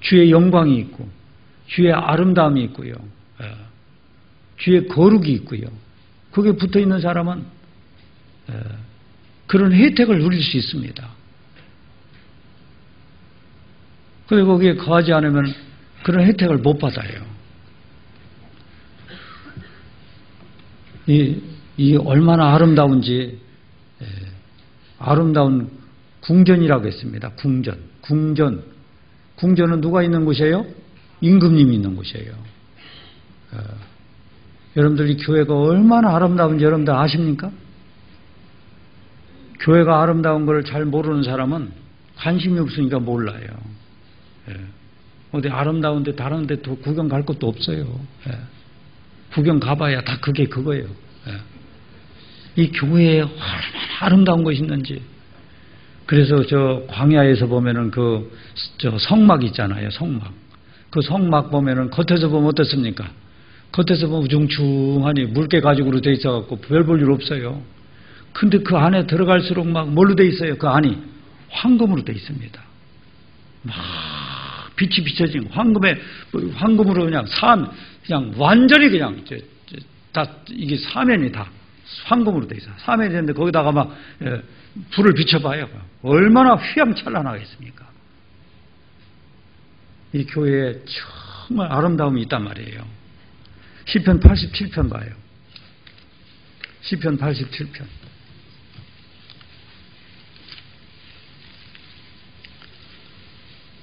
S1: 주의 영광이 있고 주의 아름다움이 있고요. 주의 거룩이 있고요. 거기에 붙어있는 사람은 그런 혜택을 누릴 수 있습니다. 그리고 거기에 거하지 않으면 그런 혜택을 못 받아요. 이 얼마나 아름다운지, 아름다운 궁전이라고 했습니다. 궁전은 누가 있는 곳이에요? 임금님이 있는 곳이에요. 여러분들 이 교회가 얼마나 아름다운지 여러분들 아십니까? 교회가 아름다운 걸 잘 모르는 사람은 관심이 없으니까 몰라요. 어디 아름다운데 다른 데 또 구경 갈 것도 없어요. 구경 가봐야 다 그게 그거예요. 이 교회에 얼마나 아름다운 것이 있는지. 그래서 저 광야에서 보면은 저 성막 있잖아요. 성막. 그 성막 보면은 겉에서 보면 어떻습니까? 겉에서 보면 우중충하니 물개 가죽으로 돼 있어갖고 별 볼 일 없어요. 근데 그 안에 들어갈수록 막 뭘로 돼 있어요? 그 안이 황금으로 돼 있습니다. 막 빛이 비춰진 황금으로 그냥 완전히 그냥 다 이게 사면이 다 황금으로 돼 있어요. 사면이 되는데 거기다가 막 불을 비춰봐요. 얼마나 휘황찬란하겠습니까? 이 교회에 정말 아름다움이 있단 말이에요. 시편 87편 봐요. 시편 87편.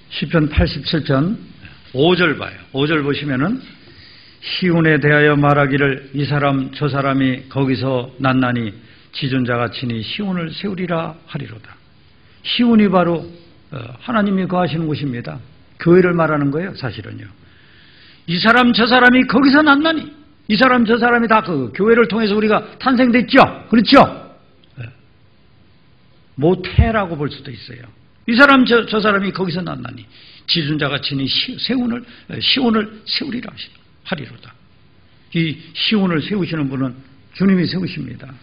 S1: 시편 87편 5절 봐요. 5절 보시면은 시온에 대하여 말하기를 이 사람 저 사람이 거기서 났나니 지존자가 친히 시온을 세우리라 하리로다. 시온이 바로 하나님이 거하시는 곳입니다. 교회를 말하는 거예요. 사실은요. 이 사람 저 사람이 거기서 났나니 이 사람 저 사람이 다 그 교회를 통해서 우리가 탄생됐죠. 그렇죠? 모태라고 볼 수도 있어요. 이 사람 저 사람이 거기서 났나니 지존자가 친히 시온을 세우리라 하리로다. 이 시온을 세우시는 분은 주님이 세우십니다.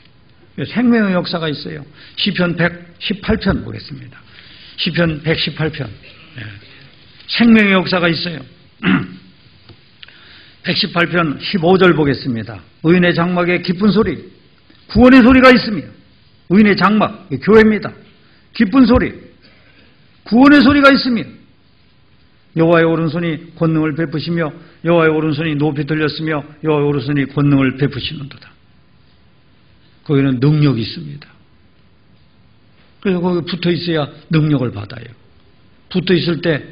S1: 생명의 역사가 있어요. 시편 118편 보겠습니다. 시편 118편 생명의 역사가 있어요. 118편 15절 보겠습니다. 의인의 장막에 기쁜 소리, 구원의 소리가 있으며 의인의 장막, 교회입니다. 기쁜 소리, 구원의 소리가 있으며 여호와의 오른손이 권능을 베푸시며 여호와의 오른손이 높이 들렸으며 여호와의 오른손이 권능을 베푸시는도다. 거기는 능력이 있습니다. 그래서 거기 붙어 있어야 능력을 받아요. 붙어 있을 때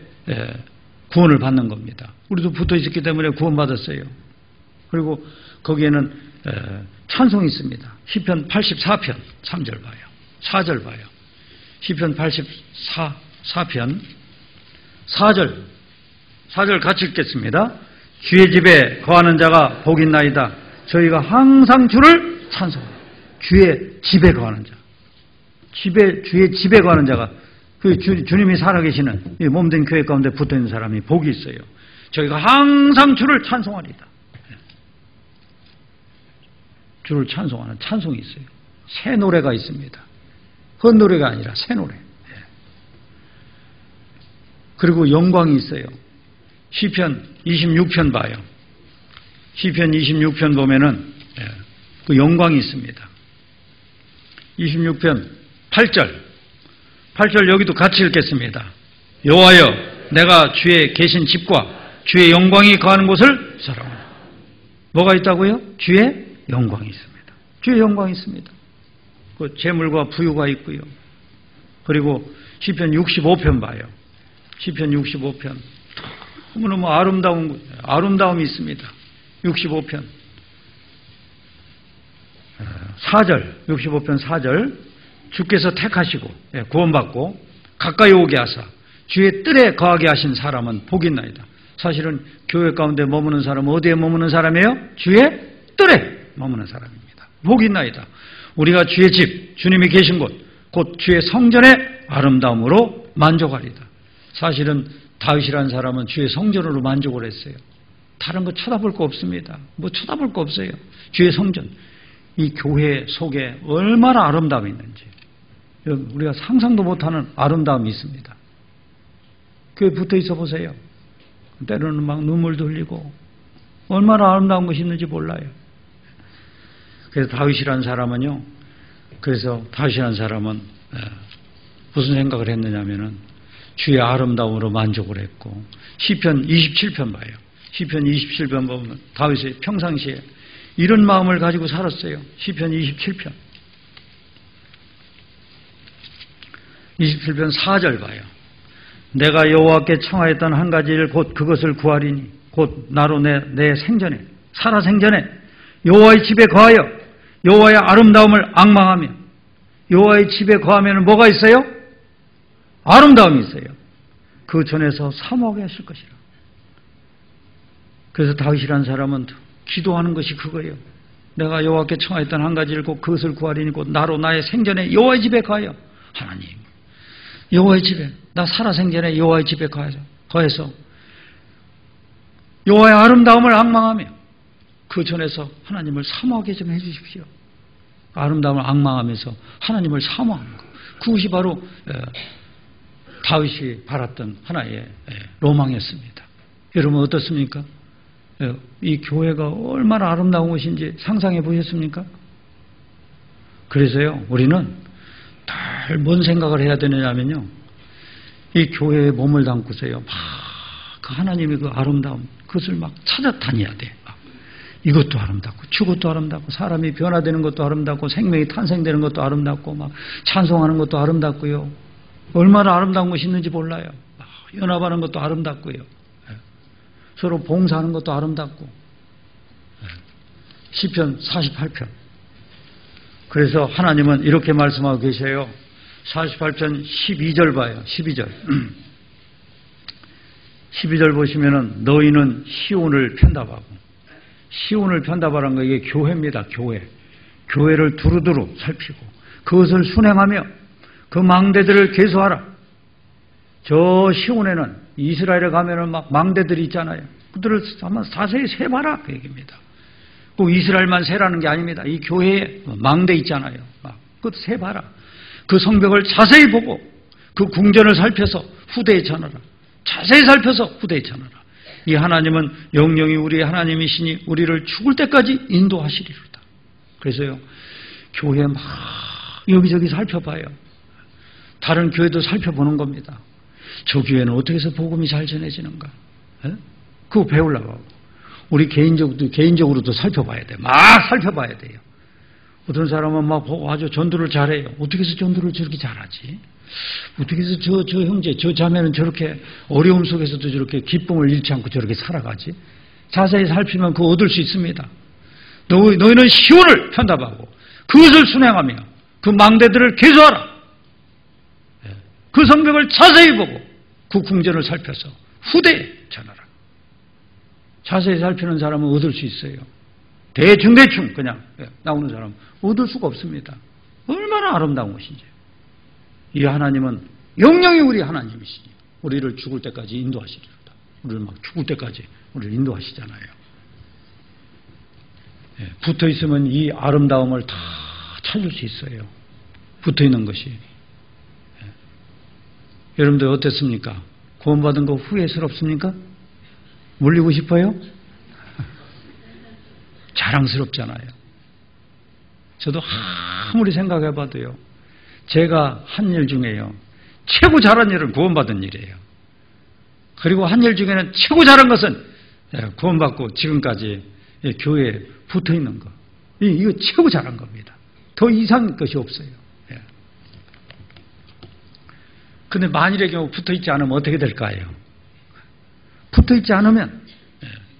S1: 구원을 받는 겁니다. 우리도 붙어 있었기 때문에 구원받았어요. 그리고 거기에는 찬송이 있습니다. 시편 84편 3절 봐요. 4절 봐요. 시편 84편 4절 같이 읽겠습니다. 주의 집에 거하는 자가 복이 있나이다. 저희가 항상 주를 찬송합니다. 주의 집에 거하는 자. 주의 집에 거하는 자가 그 주님이 살아계시는 이 몸된 교회 가운데 붙어있는 사람이 복이 있어요. 저희가 항상 주를 찬송하리다. 주를 찬송하는 찬송이 있어요. 새 노래가 있습니다. 헛 노래가 아니라 새 노래. 그리고 영광이 있어요. 시편 26편 봐요. 시편 26편 보면은 그 영광이 있습니다. 26편 8절 여기도 같이 읽겠습니다. 여호와여 내가 주의 계신 집과 주의 영광이 거하는 곳을 사랑하노라. 뭐가 있다고요? 주의 영광이 있습니다. 주의 영광이 있습니다. 그 재물과 부유가 있고요. 그리고 시편 65편 봐요. 시편 65편 너무너무 아름다움이 있습니다. 65편 4절 65편 4절 주께서 택하시고 구원받고 가까이 오게 하사 주의 뜰에 거하게 하신 사람은 복이 있나이다. 사실은 교회 가운데 머무는 사람은 어디에 머무는 사람이에요? 주의 뜰에 머무는 사람입니다. 복이 있나이다. 우리가 주의 집, 주님이 계신 곳, 곧 주의 성전의 아름다움으로 만족하리다. 사실은 다윗이라는 사람은 주의 성전으로 만족을 했어요. 다른 거 쳐다볼 거 없습니다. 뭐 쳐다볼 거 없어요. 주의 성전, 이 교회 속에 얼마나 아름다움이 있는지 우리가 상상도 못하는 아름다움이 있습니다. 교회 붙어 있어 보세요. 때로는 막 눈물도 흘리고 얼마나 아름다운 것이 있는지 몰라요. 그래서 다윗이라는 사람은 무슨 생각을 했느냐면은 주의 아름다움으로 만족을 했고, 시편 27편 봐요. 시편 27편 보면 다윗의 평상시에 이런 마음을 가지고 살았어요. 시편 27편 4절 봐요. 내가 여호와께 청하였던 한 가지 일 곧 그것을 구하리니 곧 나로 내 생전에 살아생전에 여호와의 집에 거하여 여호와의 아름다움을 앙망하며. 여호와의 집에 거하면 뭐가 있어요? 아름다움이 있어요. 그 전에서 사모하게 하실 것이라. 그래서 다윗이라는 사람은 기도하는 것이 그거예요. 내가 여호와께 청하였던 한 가지 일 곧 그것을 구하리니 곧 나로 나의 생전에 여호와의 집에 거하여. 하나님, 여호와의 집에, 나 살아생전에 여호와의 집에 거해서 여호와의 아름다움을 앙망하며 그 전에서 하나님을 사모하게 좀 해주십시오. 아름다움을 앙망하면서 하나님을 사모하는 것, 그것이 바로 다윗이 바랐던 하나의 로망이었습니다. 여러분 어떻습니까? 이 교회가 얼마나 아름다운 것인지 상상해 보셨습니까? 그래서요, 우리는 늘 뭔 생각을 해야 되느냐면요, 이 교회에 몸을 담고서요, 막 그 하나님의 그 아름다움, 그것을 막 찾아다녀야 돼. 이것도 아름답고 저것도 아름답고 사람이 변화되는 것도 아름답고 생명이 탄생되는 것도 아름답고 막 찬송하는 것도 아름답고요. 얼마나 아름다운 것이 있는지 몰라요. 연합하는 것도 아름답고요. 서로 봉사하는 것도 아름답고. 시편 48편. 그래서 하나님은 이렇게 말씀하고 계셔요. 48편 12절 봐요. 12절. 12절 보시면은 너희는 시온을 편답하고. 시온을 편답하라는 거, 이게 교회입니다. 교회를 두루두루 살피고 그것을 순행하며 그 망대들을 계수하라. 저 시온에는 이스라엘에 가면은 막 망대들이 있잖아요. 그들을 한번 자세히 세봐라, 그 얘기입니다. 꼭 이스라엘만 세라는 게 아닙니다. 이 교회에 망대 있잖아요. 막 그것도 세봐라. 그 성벽을 자세히 보고 그 궁전을 살펴서 후대에 전하라. 자세히 살펴서 후대에 전하라. 이 하나님은 영영이 우리의 하나님이시니 우리를 죽을 때까지 인도하시리로다. 그래서요, 교회 막 여기저기 살펴봐요. 다른 교회도 살펴보는 겁니다. 저 교회는 어떻게 해서 복음이 잘 전해지는가? 그거 배우려고 하고. 우리 개인적으로도 살펴봐야 돼요. 막 살펴봐야 돼요. 어떤 사람은 막 아주 전도를 잘해요. 어떻게 해서 전도를 저렇게 잘하지? 어떻게 해서 저 형제, 저 자매는 저렇게 어려움 속에서도 저렇게 기쁨을 잃지 않고 저렇게 살아가지? 자세히 살피면 그거 얻을 수 있습니다. 너희는 시온을 편답하고 그것을 순행하며 그 망대들을 계수하라. 그 성벽을 자세히 보고 그 궁전을 살펴서 후대에 전하라. 자세히 살피는 사람은 얻을 수 있어요. 대충 그냥 나오는 사람은 얻을 수가 없습니다. 얼마나 아름다운 것인지. 이 하나님은 영영이 우리 하나님이시니 우리를 죽을 때까지 인도하시리로다. 우리를 막 죽을 때까지 우리를 인도하시잖아요. 붙어 있으면 이 아름다움을 다 찾을 수 있어요. 붙어 있는 것이. 여러분들 어땠습니까? 구원받은 거 후회스럽습니까? 물리고 싶어요? 자랑스럽잖아요. 저도 아무리 생각해봐도요, 제가 한 일 중에요, 최고 잘한 일은 구원받은 일이에요. 그리고 한 일 중에는 최고 잘한 것은 구원받고 지금까지 교회에 붙어 있는 거. 이거 최고 잘한 겁니다. 더 이상의 것이 없어요. 근데 만일의 경우 붙어 있지 않으면 어떻게 될까요? 붙어 있지 않으면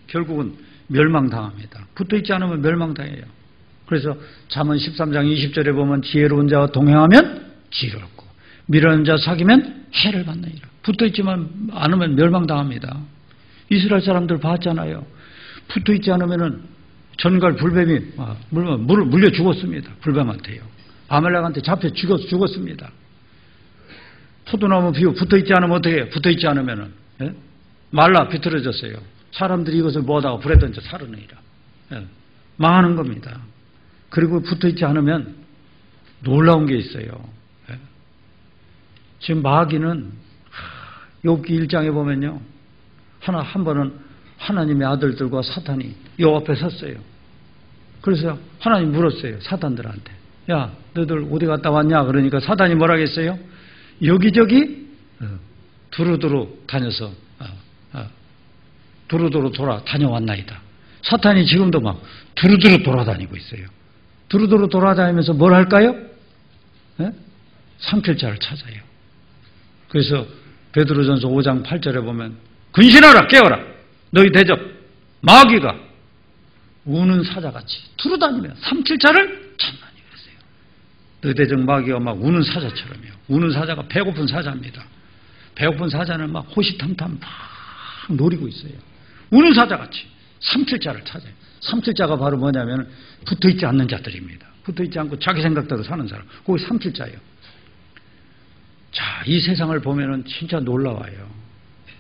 S1: 결국은 멸망당합니다. 붙어 있지 않으면 멸망당해요. 그래서 잠언 13장 20절에 보면 지혜로운 자와 동행하면 지혜를 얻고 미련한 자 사귀면 해를 받느니라. 붙어 있지만 않으면 멸망당합니다. 이스라엘 사람들 봤잖아요. 붙어 있지 않으면은 전갈 불뱀이 물을 물려 죽었습니다. 불뱀한테요. 아말렉한테 잡혀 죽었습니다. 포도나무 비유 붙어있지 않으면 어떻게 해요? 붙어있지 않으면은 말라 비틀어졌어요. 사람들이 이것을 못하고 불에 던져 살아내리라. 망하는 겁니다. 그리고 붙어있지 않으면 놀라운 게 있어요. 지금 마귀는 욥기 1장에 보면요. 한 번은 하나님의 아들들과 사탄이 요 앞에 섰어요. 그래서 하나님 물었어요. 사탄들한테. 야, 너희들 어디 갔다 왔냐? 그러니까 사탄이 뭐라 했어요? 여기저기 두루두루 다녀서 두루두루 다녀왔나이다. 사탄이 지금도 막 두루두루 돌아다니고 있어요. 두루두루 돌아다니면서 뭘 할까요? 삼킬 자를 찾아요. 그래서 베드로전서 5장 8절에 보면 근신하라 깨어라 너희 대적 마귀가 우는 사자같이 두루다니며 삼킬 자를 찾나니 그랬어요. 너희 대적 마귀가 막 우는 사자처럼요. 우는 사자가 배고픈 사자입니다. 배고픈 사자는 막 호시탐탐 막 노리고 있어요. 우는 사자같이 삼킬 자를 찾아요. 삼킬 자가 바로 뭐냐면 붙어있지 않는 자들입니다. 붙어있지 않고 자기 생각대로 사는 사람. 그게 삼킬 자예요. 자, 이 세상을 보면은 진짜 놀라워요.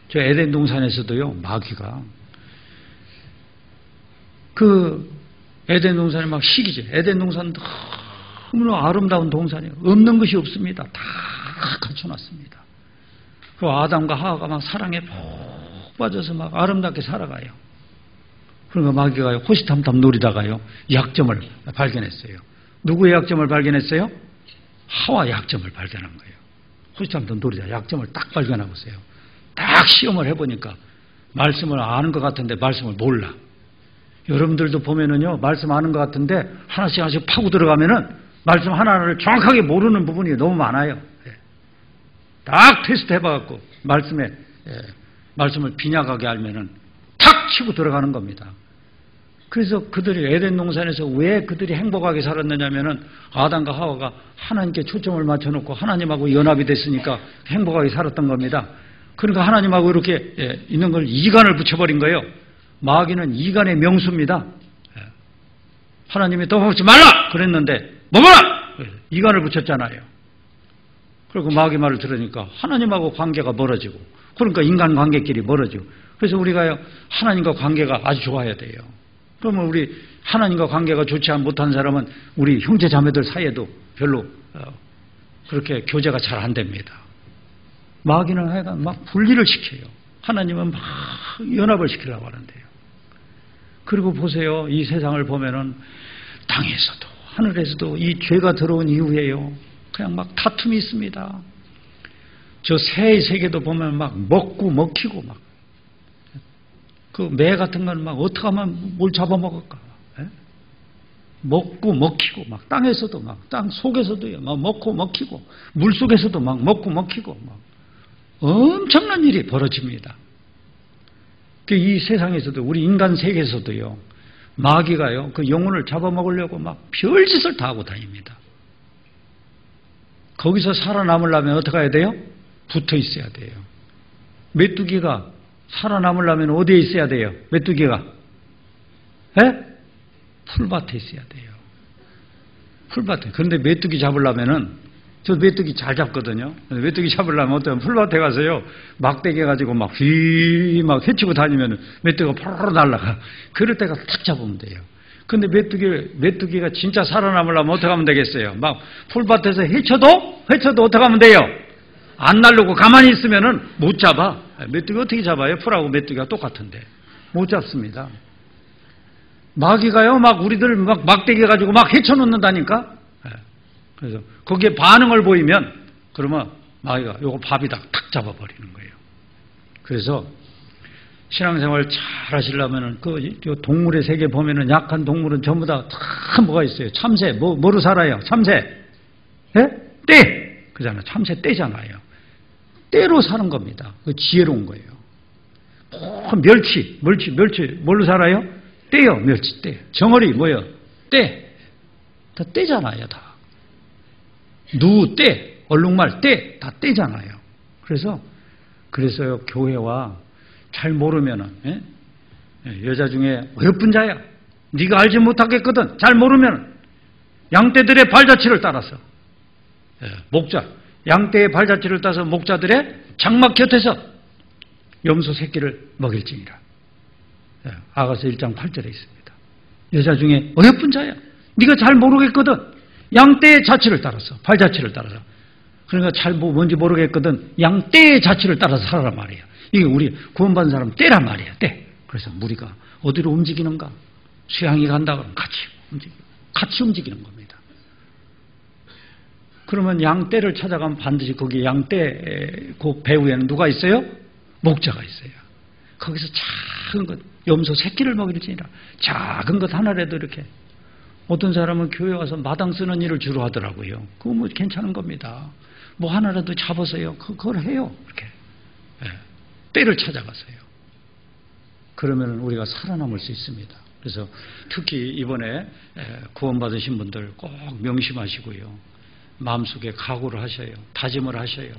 S1: 저 에덴 동산에서도요, 마귀가 그 에덴 동산이 막 시기죠. 에덴 동산 너무나 아름다운 동산이에요. 없는 것이 없습니다. 다 갖춰놨습니다. 그 아담과 하와가 막 사랑에 푹 빠져서 막 아름답게 살아가요. 그러니까 마귀가 호시탐탐 노리다가요, 약점을 발견했어요. 누구의 약점을 발견했어요? 하와 약점을 발견한 거예요. 호시탐탐 노리다 약점을 딱 발견하고 있어요. 딱 시험을 해보니까 말씀을 아는 것 같은데 말씀을 몰라. 여러분들도 보면은요, 말씀 아는 것 같은데 하나씩 파고 들어가면은 말씀 하나를 정확하게 모르는 부분이 너무 많아요. 딱 테스트 해봐갖고 말씀을 빈약하게 알면은 탁 치고 들어가는 겁니다. 그래서 그들이 에덴 동산에서 왜 그들이 행복하게 살았느냐면은 아담과 하와가 하나님께 초점을 맞춰놓고 하나님하고 연합이 됐으니까 행복하게 살았던 겁니다. 그러니까 하나님하고 이렇게 있는 걸 이간을 붙여버린 거예요. 마귀는 이간의 명수입니다. 하나님이 또 먹지 말라! 그랬는데 먹어라! 이간을 붙였잖아요. 그리고 마귀 말을 들으니까 하나님하고 관계가 멀어지고 그러니까 인간 관계끼리 멀어지고 그래서 우리가 하나님과 관계가 아주 좋아야 돼요. 그러면 우리 하나님과 관계가 좋지 못한 사람은 우리 형제 자매들 사이에도 별로 그렇게 교제가 잘 안 됩니다. 마귀는 하여간 막 분리를 시켜요. 하나님은 막 연합을 시키려고 하는데요. 그리고 보세요. 이 세상을 보면은 땅에서도 하늘에서도 이 죄가 들어온 이후에요. 그냥 막 다툼이 있습니다. 저 새의 세계도 보면 막 먹고 먹히고 막 그 매 같은 건 막 어떻게 하면 뭘 잡아먹을까? 먹고 먹히고 막 땅에서도 막 땅 속에서도요 막 먹고 먹히고 물 속에서도 막 먹고 먹히고 막 엄청난 일이 벌어집니다. 이 세상에서도 우리 인간 세계에서도요 마귀가요 그 영혼을 잡아먹으려고 막 별짓을 다 하고 다닙니다. 거기서 살아남으려면 어떻게 해야 돼요? 붙어 있어야 돼요. 메뚜기가 살아남으려면 어디에 있어야 돼요? 메뚜기가 풀밭에 있어야 돼요. 풀밭에. 그런데 메뚜기 잡으려면은 저 메뚜기 잘 잡거든요. 메뚜기 잡으려면 어떤 풀밭에 가서요 막대기 가지고 막 헤치고 다니면 메뚜기가 포로로 날아가. 그럴 때가 탁 잡으면 돼요. 근데 메뚜기가 진짜 살아남으려면 어떻게 하면 되겠어요? 막 풀밭에서 헤쳐도 어떻게 하면 돼요? 안 날르고 가만히 있으면은 못 잡아. 메뚜기 어떻게 잡아요? 풀하고 메뚜기가 똑같은데 못 잡습니다. 마귀가요 막 우리들 막 막대기 가지고 막 헤쳐놓는다니까. 그래서 거기에 반응을 보이면 그러면 마귀가 요거 밥이다 탁 잡아버리는 거예요. 그래서 신앙생활 잘 하시려면은 그 동물의 세계 보면은 약한 동물은 전부 다 뭐가 있어요? 참새 뭐로 살아요? 참새 떼 그잖아. 참새 떼잖아요. 떼로 사는 겁니다. 그 지혜로운 거예요. 멸치 뭘로 살아요? 떼요. 멸치 떼. 정어리 뭐요? 떼. 다 떼잖아요. 다. 누 떼, 얼룩말 떼, 다 떼잖아요. 그래서요 교회와 잘 모르면은 여자 중에 예쁜 자야 네가 알지 못하겠거든. 잘 모르면 양떼들의 발자취를 따라서 목자, 양떼의 발자취를 따서 목자들의 장막 곁에서 염소 새끼를 먹일지니라. 아가서 1장 8절에 있습니다. 여자 중에 어여쁜 자야. 네가 잘 모르겠거든. 양떼의 자취를 따라서, 발자취를 따라서. 그러니까 잘 뭔지 모르겠거든. 양떼의 자취를 따라서 살아란 말이야. 이게 우리 구원받은 사람 떼란 말이야. 떼. 그래서 우리가 어디로 움직이는가? 수양이 간다 그러면 같이 움직이는 겁니다. 그러면 양떼를 찾아가면 반드시 거기 양떼 그 배후에는 누가 있어요? 목자가 있어요. 거기서 작은 것, 염소 새끼를 먹일지니라. 작은 것 하나라도 이렇게. 어떤 사람은 교회 와서 마당 쓰는 일을 주로 하더라고요. 그거 뭐 괜찮은 겁니다. 뭐 하나라도 잡아서요. 그걸 해요. 이렇게. 떼를 찾아가서요. 그러면 우리가 살아남을 수 있습니다. 그래서 특히 이번에 구원받으신 분들 꼭 명심하시고요. 마음속에 각오를 하셔요. 다짐을 하셔요.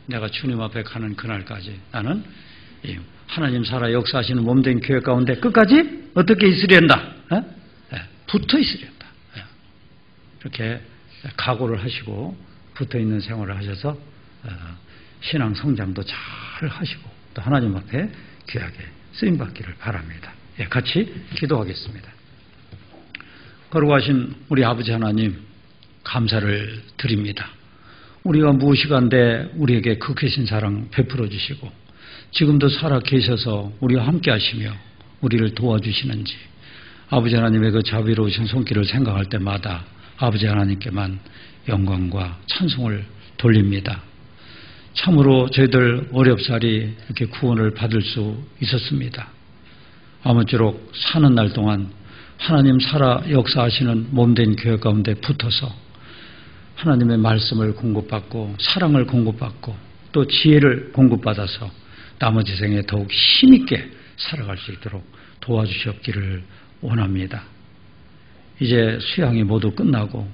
S1: 내가 주님 앞에 가는 그날까지 나는 하나님 살아 역사하시는 몸된 교회 가운데 끝까지 어떻게 있으련다? 붙어 있으련다. 이렇게 각오를 하시고 붙어 있는 생활을 하셔서 신앙 성장도 잘 하시고 또 하나님 앞에 귀하게 쓰임받기를 바랍니다. 같이 기도하겠습니다. 거룩하신 우리 아버지 하나님, 감사를 드립니다. 우리가 무엇이간데 우리에게 그 크신 사랑 베풀어 주시고 지금도 살아 계셔서 우리와 함께 하시며 우리를 도와주시는지 아버지 하나님의 그 자비로우신 손길을 생각할 때마다 아버지 하나님께만 영광과 찬송을 돌립니다. 참으로 저희들 어렵사리 이렇게 구원을 받을 수 있었습니다. 아무쪼록 사는 날 동안 하나님 살아 역사하시는 몸된 교회 가운데 붙어서 하나님의 말씀을 공급받고 사랑을 공급받고 또 지혜를 공급받아서 나머지 생에 더욱 힘있게 살아갈 수 있도록 도와주시옵기를 원합니다. 이제 수양이 모두 끝나고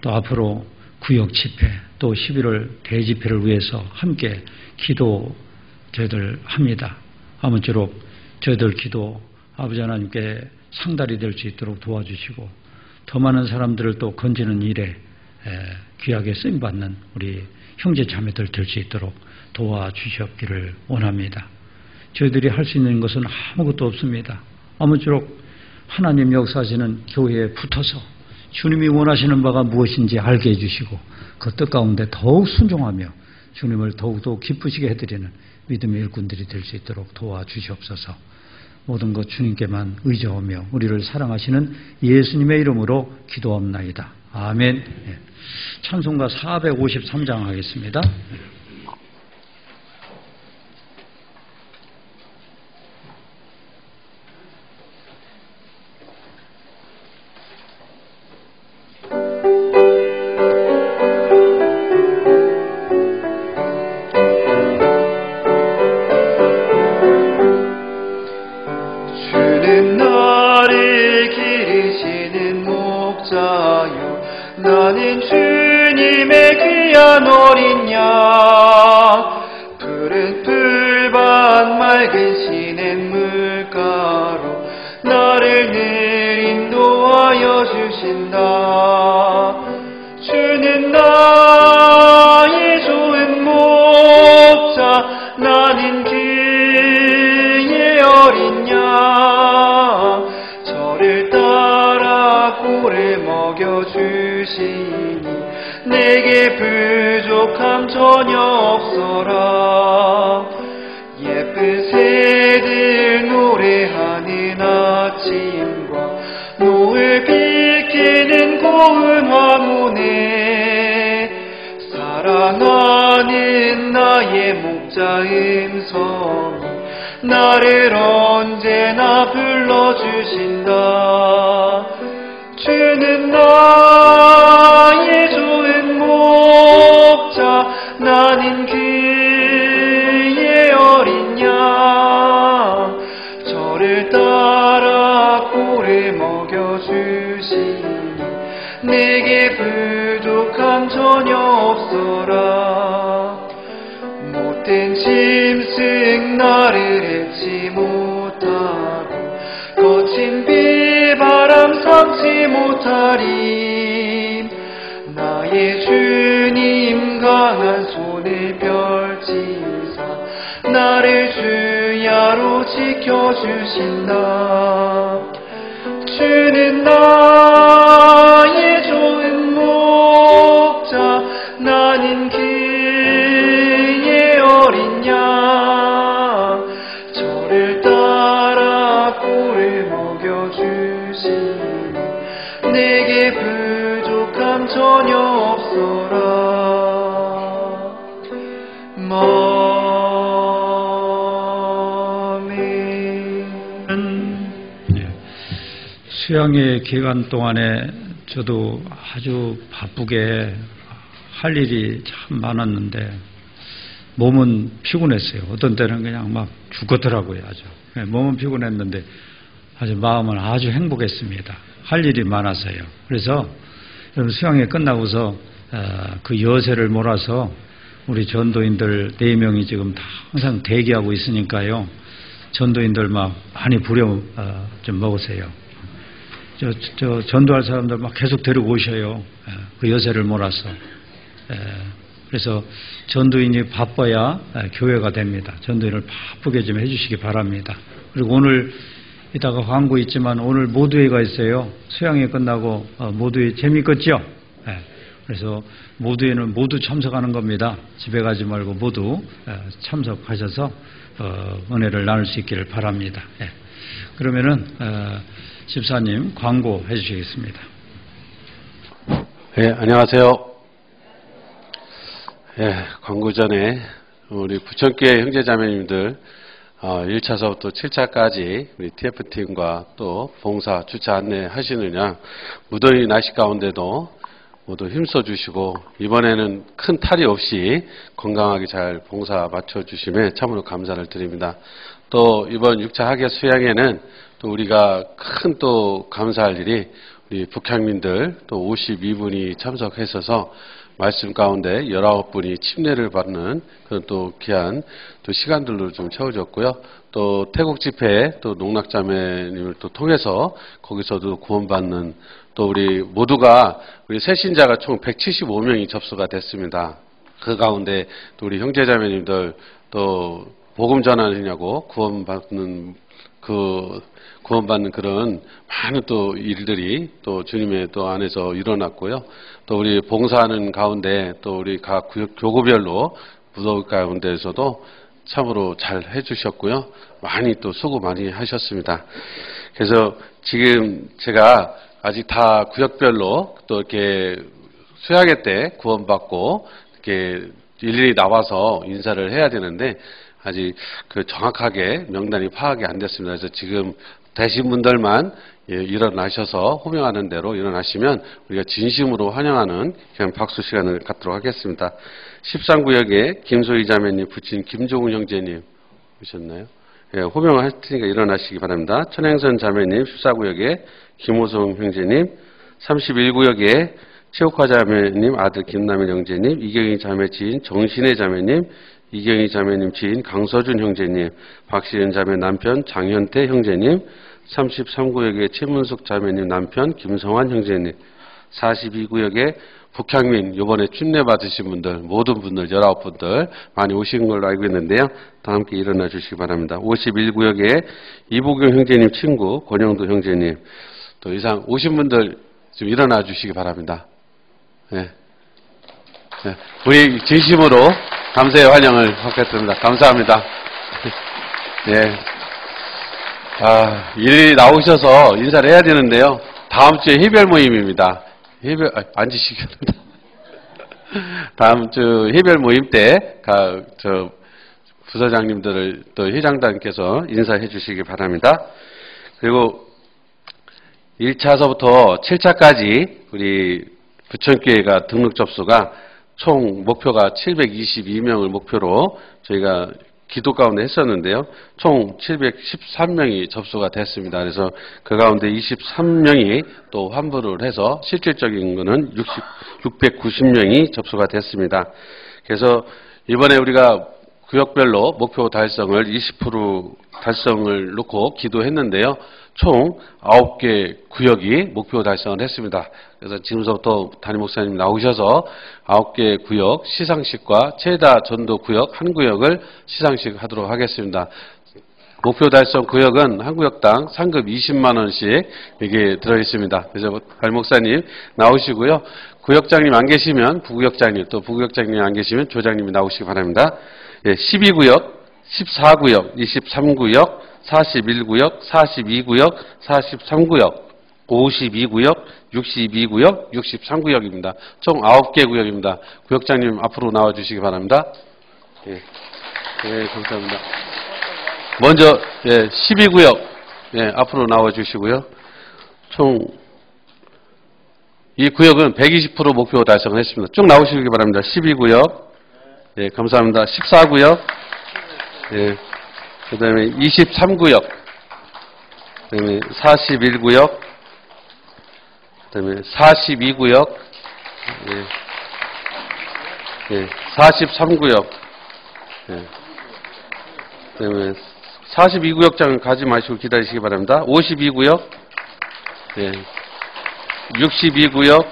S1: 또 앞으로 구역 집회 또 11월 대집회를 위해서 함께 기도 저희들 합니다. 아무쪼록 저희들 기도 아버지 하나님께 상달이 될 수 있도록 도와주시고 더 많은 사람들을 또 건지는 일에 귀하게 쓰임받는 우리 형제 자매들 될 수 있도록 도와주시옵기를 원합니다. 저희들이 할 수 있는 것은 아무것도 없습니다. 아무쪼록 하나님 역사하시는 교회에 붙어서 주님이 원하시는 바가 무엇인지 알게 해주시고 그 뜻 가운데 더욱 순종하며 주님을 더욱더 기쁘시게 해드리는 믿음의 일꾼들이 될 수 있도록 도와주시옵소서. 모든 것 주님께만 의지하며 우리를 사랑하시는 예수님의 이름으로 기도합나이다. 아멘. 찬송가 453장 하겠습니다.
S2: 나는 주님의 귀한 어린 양 푸른 풀밭 맑은 시냇 물가로 나를 늘 인도하여 주신다. 주는 나의 좋은 목자 나는 그의 어린 양 저를 따라 꼴을 먹여주시니 내게 부족함 전혀 없어라. 예쁜 새들 노래하는 아침과 노을 비키는 고운 황혼에 사랑하는 나의 목자 음성이 나를 언제나 불러주신다. 주는 나의 좋은 목자 나는 그의 어린 양 저를 따라 꼴을 먹여주시니 내게 부족함 전혀 없어라. 못된 짐승 나를 해치 못하고 거친 비바 알지 못하리. 나의 주님 강한 손을 펼치사 나를 주야로 지켜주신다. 주는 나의 좋은 목자, 나는 그의 어린 양. 저를 따라 꿀을 먹여주시니 내게 부족함 전혀 없어라.
S1: 수양의 기간 동안에 저도 아주 바쁘게 할 일이 참 많았는데 몸은 피곤했어요. 어떤 때는 그냥 막 죽겠더라고요. 아주 몸은 피곤했는데 아주 마음은 아주 행복했습니다. 할 일이 많아서요. 그래서 여러분 수양회 끝나고서 그 여세를 몰아서 우리 전도인들 4명이 지금 다 항상 대기하고 있으니까요. 전도인들 막 많이 부려 좀 먹으세요. 저 전도할 사람들 막 계속 데리고 오셔요. 그 여세를 몰아서. 그래서 전도인이 바빠야 교회가 됩니다. 전도인을 바쁘게 좀 해주시기 바랍니다. 그리고 오늘 이따가 광고 있지만 오늘 모두회가 있어요. 수양회 끝나고 모두회 재미있겠죠? 그래서 모두회는 모두 참석하는 겁니다. 집에 가지 말고 모두 참석하셔서 은혜를 나눌 수 있기를 바랍니다. 그러면은 집사님 광고 해주시겠습니다.
S3: 네, 안녕하세요. 광고 전에 우리 부천교회 형제자매님들 1차서부터 7차까지 우리 TF팀과 또 봉사 주차 안내 하시느냐 무더위 날씨 가운데도 모두 힘써주시고 이번에는 큰 탈이 없이 건강하게 잘 봉사 맞춰주심에 참으로 감사를 드립니다. 또 이번 6차 학예 수양회는 또 우리가 큰 또 감사할 일이 우리 북향민들 또 52분이 참석했어서 말씀 가운데 19분이 침례를 받는 그런 또 귀한 또 시간들로 좀 채워졌고요. 또 태국 집회 또 농락자매님을 또 통해서 거기서도 구원받는 또 우리 모두가 우리 새신자가 총 175명이 접수가 됐습니다. 그 가운데 또 우리 형제자매님들 또 복음 전하느냐고 구원받는 그런 많은 또 일들이 또 주님의 또 안에서 일어났고요. 또 우리 봉사하는 가운데 또 우리 각 교구별로 무더위 가운데에서도 참으로 잘 해주셨고요. 많이 또 수고 많이 하셨습니다. 그래서 지금 제가 아직 다 구역별로 또 이렇게 수양회 때 구원받고 이렇게 일일이 나와서 인사를 해야 되는데 아직 그 정확하게 명단이 파악이 안 됐습니다. 그래서 지금 되신 분들만 일어나셔서 호명하는 대로 일어나시면 우리가 진심으로 환영하는 그냥 박수 시간을 갖도록 하겠습니다. 13구역에 김소희 자매님, 부친 김종훈 형제님 오셨나요? 호명을 할 테니까 일어나시기 바랍니다. 천행선 자매님, 14구역에 김호성 형제님, 31구역에 최옥화 자매님 아들 김남일 형제님, 이경희 자매 지인 정신혜 자매님, 이경희 자매님 지인 강서준 형제님, 박시은 자매 남편 장현태 형제님, 33구역에 최문숙 자매님 남편 김성환 형제님, 42구역에 북향민 이번에 침례 받으신 분들 모든 분들 19분들 많이 오신 걸로 알고 있는데요. 다 함께 일어나 주시기 바랍니다. 51구역에 이보경 형제님 친구 권영도 형제님 또 이상 오신 분들 좀 일어나 주시기 바랍니다. 네. 네. 우리 진심으로 감사의 환영을 받겠습니다. 감사합니다. 네. 일일이 나오셔서 인사를 해야 되는데요. 다음 주에 해별 모임입니다. 앉으시기 바랍니다. 다음 주 해별 모임 때, 부서장님들을 또 회장단께서 인사해 주시기 바랍니다. 그리고 1차서부터 7차까지 우리 부천교회가 등록 접수가 총 목표가 722명을 목표로 저희가 기도 가운데 했었는데요. 총 713명이 접수가 됐습니다. 그래서 그 가운데 23명이 또 환불을 해서 실질적인 거는 690명이 접수가 됐습니다. 그래서 이번에 우리가 구역별로 목표 달성을 20% 달성을 놓고 기도했는데요. 총 9개 구역이 목표 달성을 했습니다. 그래서 지금부터 담임 목사님 나오셔서 9개 구역 시상식과 최다 전도 구역 한 구역을 시상식 하도록 하겠습니다. 목표 달성 구역은 한 구역당 상금 20만 원씩 여기에 들어있습니다. 그래서 담임 목사님 나오시고요. 구역장님 안 계시면 부구역장님, 또 부구역장님 안 계시면 조장님이 나오시기 바랍니다. 12구역, 14구역, 23구역, 41구역, 42구역, 43구역, 52구역, 62구역, 63구역입니다. 총 9개 구역입니다. 구역장님 앞으로 나와주시기 바랍니다. 예, 감사합니다. 먼저 12구역 앞으로 나와주시고요. 총 이 구역은 120% 목표 달성을 했습니다. 쭉 나오시기 바랍니다. 12구역, 감사합니다. 14구역, 그 다음에 23구역, 그 다음에 41구역, 그 다음에 42구역, 43구역, 그 다음에 42구역장은 가지 마시고 기다리시기 바랍니다. 52구역, 62구역,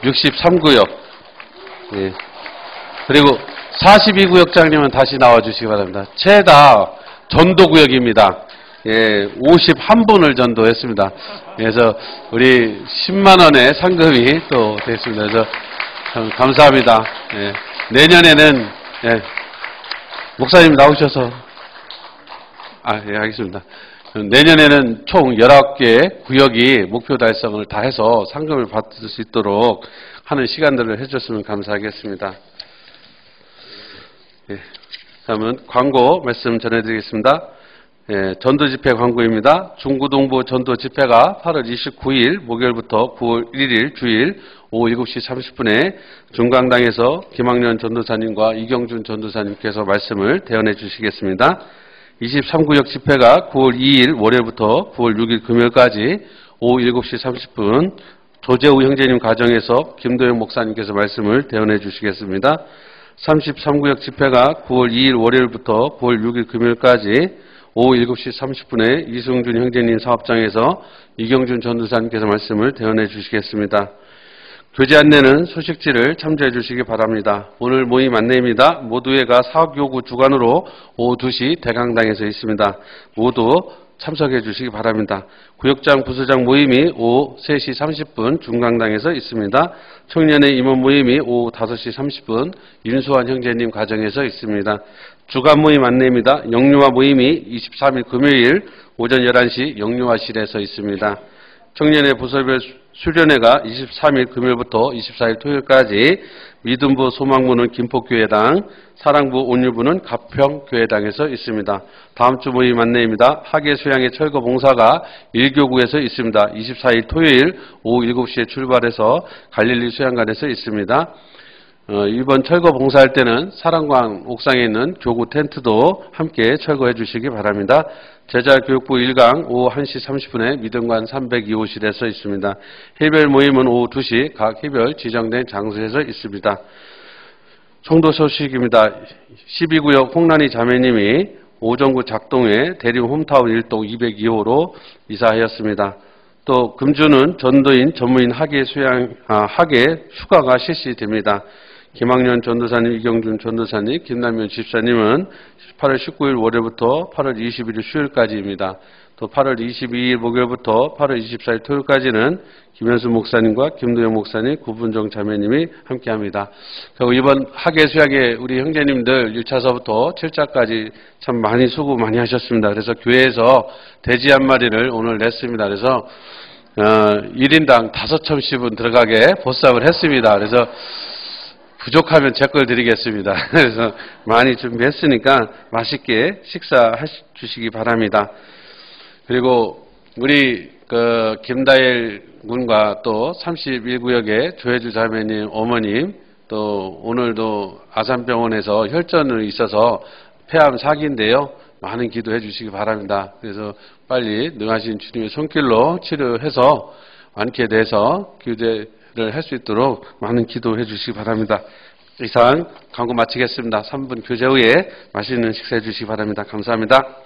S3: 63구역, 그리고 42구역장님은 다시 나와주시기 바랍니다. 최다 전도구역입니다. 51분을 전도했습니다. 그래서 우리 10만원의 상금이 또 됐습니다. 그래서 참 감사합니다. 내년에는, 목사님 나오셔서, 알겠습니다. 내년에는 총 19개 구역이 목표 달성을 다 해서 상금을 받을 수 있도록 하는 시간들을 해줬으면 감사하겠습니다. 다음은 광고 말씀 전해드리겠습니다. 전도 집회 광고입니다. 중구동부 전도 집회가 8월 29일 목요일부터 9월 1일 주일 오후 7시 30분에 중강당에서 김학년 전도사님과 이경준 전도사님께서 말씀을 대언해 주시겠습니다. 23구역 집회가 9월 2일 월요일부터 9월 6일 금요일까지 오후 7시 30분 조재우 형제님 가정에서 김도영 목사님께서 말씀을 대언해 주시겠습니다. 33구역 집회가 9월 2일 월요일부터 9월 6일 금요일까지 오후 7시 30분에 이승준 형제님 사업장에서 이경준 전도사님께서 말씀을 대언해 주시겠습니다. 교제 안내는 소식지를 참조해 주시기 바랍니다. 오늘 모임 안내입니다. 모두회가 사업요구 주관으로 오후 2시 대강당에서 있습니다. 모두 참석해 주시기 바랍니다. 구역장 부서장 모임이 오후 3시 30분 중강당에서 있습니다. 청년의 임원 모임이 오후 5시 30분 윤수환 형제님 가정에서 있습니다. 주간 모임 안내입니다. 영유아 모임이 23일 금요일 오전 11시 영유아실에서 있습니다. 청년의 부서별 수련회가 23일 금요일부터 24일 토요일까지 믿음부 소망부는 김포교회당, 사랑부 온유부는 가평교회당에서 있습니다. 다음 주 모임 안내입니다. 하계수양의 철거봉사가 1교구에서 있습니다. 24일 토요일 오후 7시에 출발해서 갈릴리 수양관에서 있습니다. 이번 철거 봉사할 때는 사랑광 옥상에 있는 교구 텐트도 함께 철거해 주시기 바랍니다. 제자교육부 1강 오후 1시 30분에 믿음관 302호실에서 있습니다. 해별 모임은 오후 2시 각 해별 지정된 장소에서 있습니다. 송도 소식입니다. 12구역 홍란희 자매님이 오정구 작동에 대림 홈타운 1동 202호로 이사하였습니다. 또 금주는 전도인 전무인 학예 휴가가 실시됩니다. 김학년 전도사님, 이경준 전도사님, 김남현 집사님은 8월 19일 월요일부터 8월 21일 수요일까지입니다. 또 8월 22일 목요일부터 8월 24일 토요일까지는 김현수 목사님과 김도영 목사님, 구분정 자매님이 함께합니다. 그리고 이번 학예 수양회 우리 형제님들 1차서부터 7차까지 참 많이 수고 많이 하셨습니다. 그래서 교회에서 돼지 한 마리를 오늘 냈습니다. 그래서 1인당 5,000씩은 들어가게 보쌈을 했습니다. 그래서 부족하면 제 걸 드리겠습니다. 그래서 많이 준비했으니까 맛있게 식사해 주시기 바랍니다. 그리고 우리 김다일 군과 또 31구역의 조혜주 자매님 어머님 또 오늘도 아산병원에서 혈전이 있어서 폐암 사기인데요. 많은 기도해 주시기 바랍니다. 그래서 빨리 능하신 주님의 손길로 치료해서 완쾌돼서 교제를 할 수 있도록 많은 기도해 주시기 바랍니다. 이상 강구 마치겠습니다. 3분 교제 후에 맛있는 식사해 주시기 바랍니다. 감사합니다.